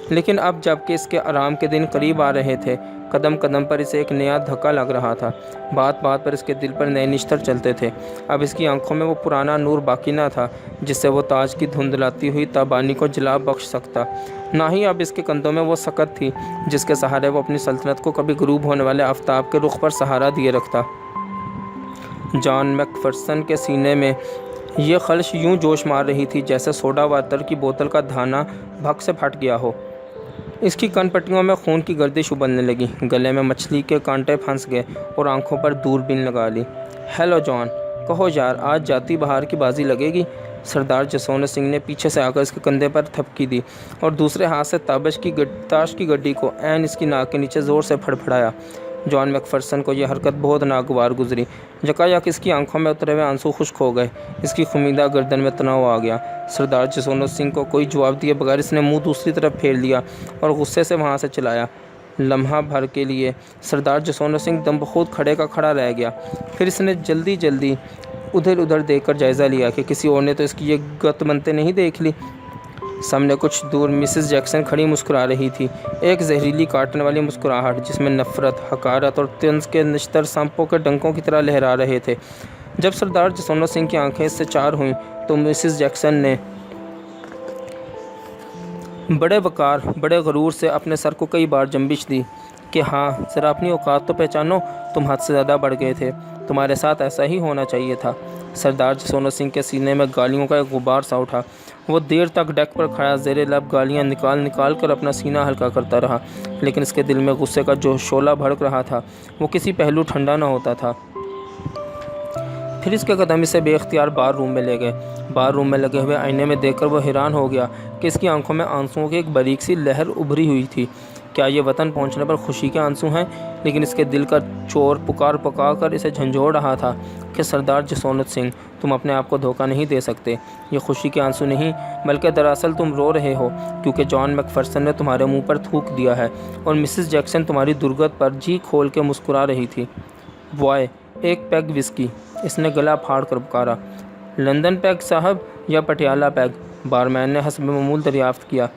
لیکن اب جب کہ اس کے آرام کے دن قریب آ رہے تھے، قدم قدم پر اسے ایک نیا دھکا لگ رہا تھا، بات بات پر اس کے دل پر نئے نشتر چلتے تھے۔ اب اس کی آنکھوں میں وہ پرانا نور باقی نہ تھا جس سے وہ تاج کی دھندلاتی ہوئی تابانی کو جلا بخش سکتا، نہ ہی اب اس کے کندھوں میں وہ سکت تھی جس کے سہارے وہ اپنی سلطنت کو کبھی غروب ہونے والے آفتاب کے رخ پر سہارا دیے رکھتا۔ جان میکفرسن کے سینے میں یہ خلش یوں جوش مار رہی تھی جیسے سوڈا واتر کی بوتل کا دھانا بھگ سے پھٹ گیا ہو۔ اس کی کن پٹیوں میں خون کی گردش ابلنے لگی، گلے میں مچھلی کے کانٹے پھنس گئے اور آنکھوں پر دوربین لگا لی۔ ہیلو جان، کہو یار، آج جاتی بہار کی بازی لگے گی؟ سردار جسونت سنگھ نے پیچھے سے آ کر اس کے کندھے پر تھپکی دی اور دوسرے ہاتھ سے تاش کی گڈی کو عین اس کی ناک کے نیچے زور سے پھڑپھڑایا۔ جان میک فرسن کو یہ حرکت بہت ناگوار گزری۔ یکایک اس کی آنکھوں میں اترے ہوئے آنسو خشک ہو گئے، اس کی خمیدہ گردن میں تناؤ آ گیا۔ سردار جسونت سنگھ کو کوئی جواب دیے بغیر اس نے منہ دوسری طرف پھیر لیا اور غصے سے وہاں سے چلایا۔ لمحہ بھر کے لیے سردار جسونت سنگھ دم بخود کھڑے کا کھڑا رہ گیا، پھر اس نے جلدی جلدی ادھر ادھر دیکھ کر جائزہ لیا کہ کسی اور نے تو اس کی یہ گت منتے نہیں دیکھ لی۔ سامنے کچھ دور مسز جیکسن کھڑی مسکرا رہی تھی، ایک زہریلی کاٹنے والی مسکراہٹ جس میں نفرت، حقارت اور طنز کے نشتر سانپوں کے ڈنکوں کی طرح لہرا رہے تھے۔ جب سردار جسونت سنگھ کی آنکھیں اس سے چار ہوئیں تو مسز جیکسن نے بڑے وقار، بڑے غرور سے اپنے سر کو کئی بار جنبش دی کہ ہاں، ذرا اپنی اوقات تو پہچانو، تم حد سے زیادہ بڑھ گئے تھے، تمہارے ساتھ ایسا ہی ہونا چاہیے تھا۔ سردار جسونت سنگھ کے سینے میں گالیوں کا ایک غبار سا اٹھا۔ وہ دیر تک ڈیک پر کھڑا زیر لب گالیاں نکال کر اپنا سینہ ہلکا کرتا رہا، لیکن اس کے دل میں غصے کا جو شعلہ بھڑک رہا تھا وہ کسی پہلو ٹھنڈا نہ ہوتا تھا۔ پھر اس کے قدم اسے بے اختیار بار روم میں لے گئے۔ بار روم میں لگے ہوئے آئینے میں دیکھ کر وہ حیران ہو گیا کہ اس کی آنکھوں میں آنسوؤں کی ایک باریک سی لہر ابھری ہوئی تھی۔ کیا یہ وطن پہنچنے پر خوشی کے آنسو ہیں؟ لیکن اس کے دل کا چور پکا کر اسے جھنجھوڑ رہا تھا کہ سردار جسونت سنگھ، تم اپنے آپ کو دھوکہ نہیں دے سکتے، یہ خوشی کے آنسو نہیں بلکہ دراصل تم رو رہے ہو کیونکہ جان میک فرسن نے تمہارے منہ پر تھوک دیا ہے اور مسز جیکسن تمہاری درگت پر جی کھول کے مسکرا رہی تھی۔ بوائے، ایک پیگ وسکی، اس نے گلا پھاڑ کر پکارا۔ لندن پیگ صاحب یا پٹیالہ پیگ؟ بارمین نے حسب معمول دریافت کیا۔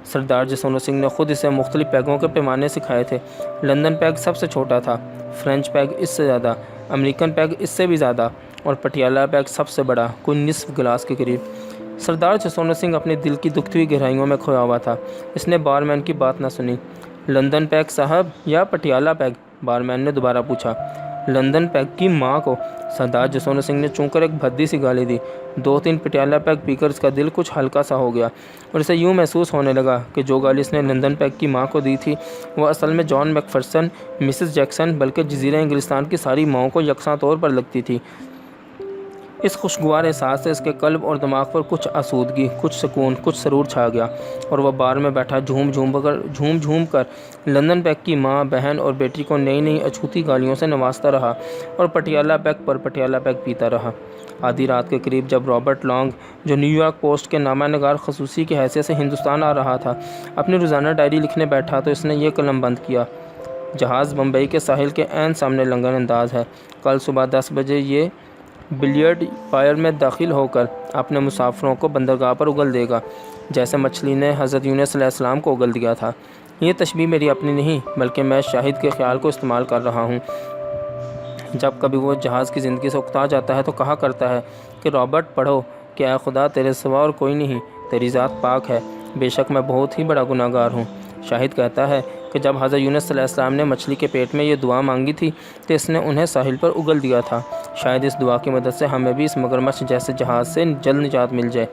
سردار جسونت سنگھ نے خود اسے مختلف پیگوں کے پیمانے سکھائے تھے۔ لندن پیگ سب سے چھوٹا تھا، فرینچ پیگ اس سے زیادہ، امریکن پیگ اس سے بھی زیادہ اور پٹیالہ پیگ سب سے بڑا، کوئی نصف گلاس کے قریب۔ سردار جسونت سنگھ اپنے دل کی دکھتی ہوئی گہرائیوں میں کھویا ہوا تھا۔ اس نے بارمین کی بات نہ سنی۔ لندن پیگ صاحب یا پٹیالہ پیگ؟ بارمین نے دوبارہ پوچھا۔ لندن پیگ کی ماں کو! سردار جسونت سنگھ نے چونکر ایک بھدی سی گالی دی۔ 2-3 پٹیالہ پیگ پی کر اس کا دل کچھ ہلکا سا ہو گیا اور اسے یوں محسوس ہونے لگا کہ جو گالی اس نے لندن پیگ کی ماں کو دی تھی وہ اصل میں جان میک فرسن، مسز جیکسن بلکہ جزیرہ انگلستان کی ساری ماؤں کو یکساں طور پر لگتی تھی۔ اس خوشگوار احساس سے اس کے قلب اور دماغ پر کچھ آسودگی، کچھ سکون، کچھ سرور چھا گیا اور وہ بار میں بیٹھا جھوم جھوم کر لندن پیگ کی ماں، بہن اور بیٹی کو نئی نئی اچھوتی گالیوں سے نوازتا رہا اور پٹیالہ پیگ پر پٹیالہ پیگ پیتا رہا۔ آدھی رات کے قریب جب رابرٹ لانگ، جو نیو یارک پوسٹ کے نامہ نگار خصوصی کی حیثیت سے ہندوستان آ رہا تھا، اپنی روزانہ ڈائری لکھنے بیٹھا تو اس نے یہ قلم بند کیا: جہاز بمبئی کے ساحل کے عین سامنے لنگر انداز ہے۔ کل صبح 10 بجے یہ بلیئرڈ پائر میں داخل ہو کر اپنے مسافروں کو بندرگاہ پر اگل دے گا، جیسے مچھلی نے حضرت یونس علیہ السلام کو اگل دیا تھا۔ یہ تشبیہ میری اپنی نہیں بلکہ میں شاہد کے خیال کو استعمال کر رہا ہوں۔ جب کبھی وہ جہاز کی زندگی سے اکتا جاتا ہے تو کہا کرتا ہے کہ رابرٹ پڑھو کہ اے خدا، تیرے سوا اور کوئی نہیں، تیری ذات پاک ہے، بے شک میں بہت ہی بڑا گناہ گار ہوں۔ شاہد کہتا ہے کہ جب حضرت یونس علیہ السلام نے مچھلی کے پیٹ میں یہ دعا مانگی تھی تو اس نے انہیں ساحل پر اگل دیا تھا۔ شاید اس دعا کی مدد سے ہمیں بھی اس مگرمچھ جیسے جہاز سے جلد نجات مل جائے۔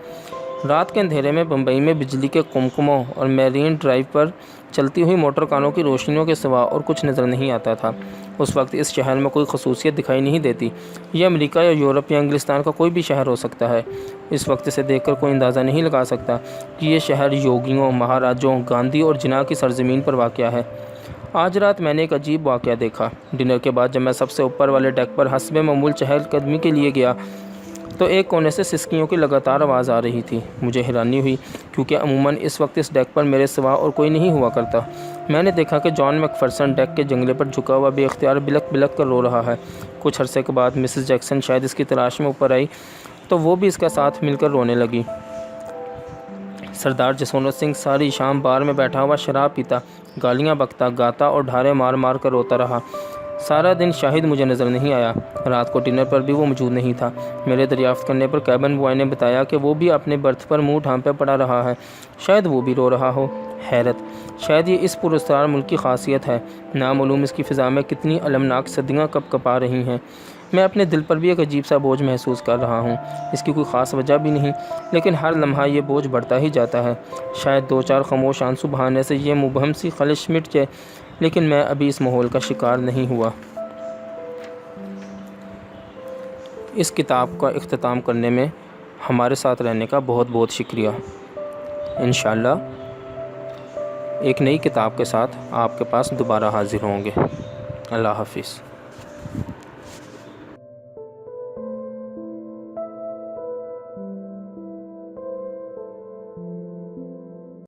رات کے اندھیرے میں بمبئی میں بجلی کے قمقموں اور میرین ڈرائیو پر چلتی ہوئی موٹر کاروں کی روشنیوں کے سوا اور کچھ نظر نہیں آتا تھا۔ اس وقت اس شہر میں کوئی خصوصیت دکھائی نہیں دیتی۔ یہ امریکہ یا یورپ یا انگلستان کا کوئی بھی شہر ہو سکتا ہے۔ اس وقت اسے دیکھ کر کوئی اندازہ نہیں لگا سکتا کہ یہ شہر یوگیوں، مہاراجوں، گاندھی اور جناح کی سرزمین پر واقع ہے۔ آج رات میں نے ایک عجیب واقعہ دیکھا۔ ڈنر کے بعد جب میں سب سے اوپر والے ڈیک پر حسب معمول چہل قدمی کے لیے گیا تو ایک کونے سے سسکیوں کی لگاتار آواز آ رہی تھی۔ مجھے حیرانی ہوئی کیونکہ عموماً اس وقت اس ڈیک پر میرے سوا اور کوئی نہیں ہوا کرتا۔ میں نے دیکھا کہ جان میک فرسن ڈیک کے جنگلے پر جھکا ہوا بے اختیار بلک بلک کر رو رہا ہے۔ کچھ عرصے کے بعد مسز جیکسن شاید اس کی تلاش میں اوپر آئی تو وہ بھی اس کے ساتھ مل کر رونے لگی۔ سردار جسونت سنگھ ساری شام بار میں بیٹھا ہوا شراب پیتا، گالیاں بکتا، گاتا اور ڈھارے مار مار کر روتا رہا۔ سارا دن شاہد مجھے نظر نہیں آیا۔ رات کو ڈنر پر بھی وہ موجود نہیں تھا۔ میرے دریافت کرنے پر کیبن بوائے نے بتایا کہ وہ بھی اپنے برتھ پر منہ ڈھانپے پڑا رہا ہے۔ شاید وہ بھی رو رہا ہو۔ حیرت! شاید یہ اس پراسرار ملک کی خاصیت ہے۔ نامعلوم اس کی فضا میں کتنی المناک صدیاں کپ کپا رہی ہیں۔ میں اپنے دل پر بھی ایک عجیب سا بوجھ محسوس کر رہا ہوں۔ اس کی کوئی خاص وجہ بھی نہیں، لیکن ہر لمحہ یہ بوجھ بڑھتا ہی جاتا ہے۔ شاید 2-4 خاموش آنسو بہانے سے یہ مبہم سی خلش مٹ جائے، لیکن میں ابھی اس ماحول کا شکار نہیں ہوا۔ اس کتاب کا اختتام کرنے میں ہمارے ساتھ رہنے کا بہت بہت شکریہ۔ انشاءاللہ ایک نئی کتاب کے ساتھ آپ کے پاس دوبارہ حاضر ہوں گے۔ اللہ حافظ۔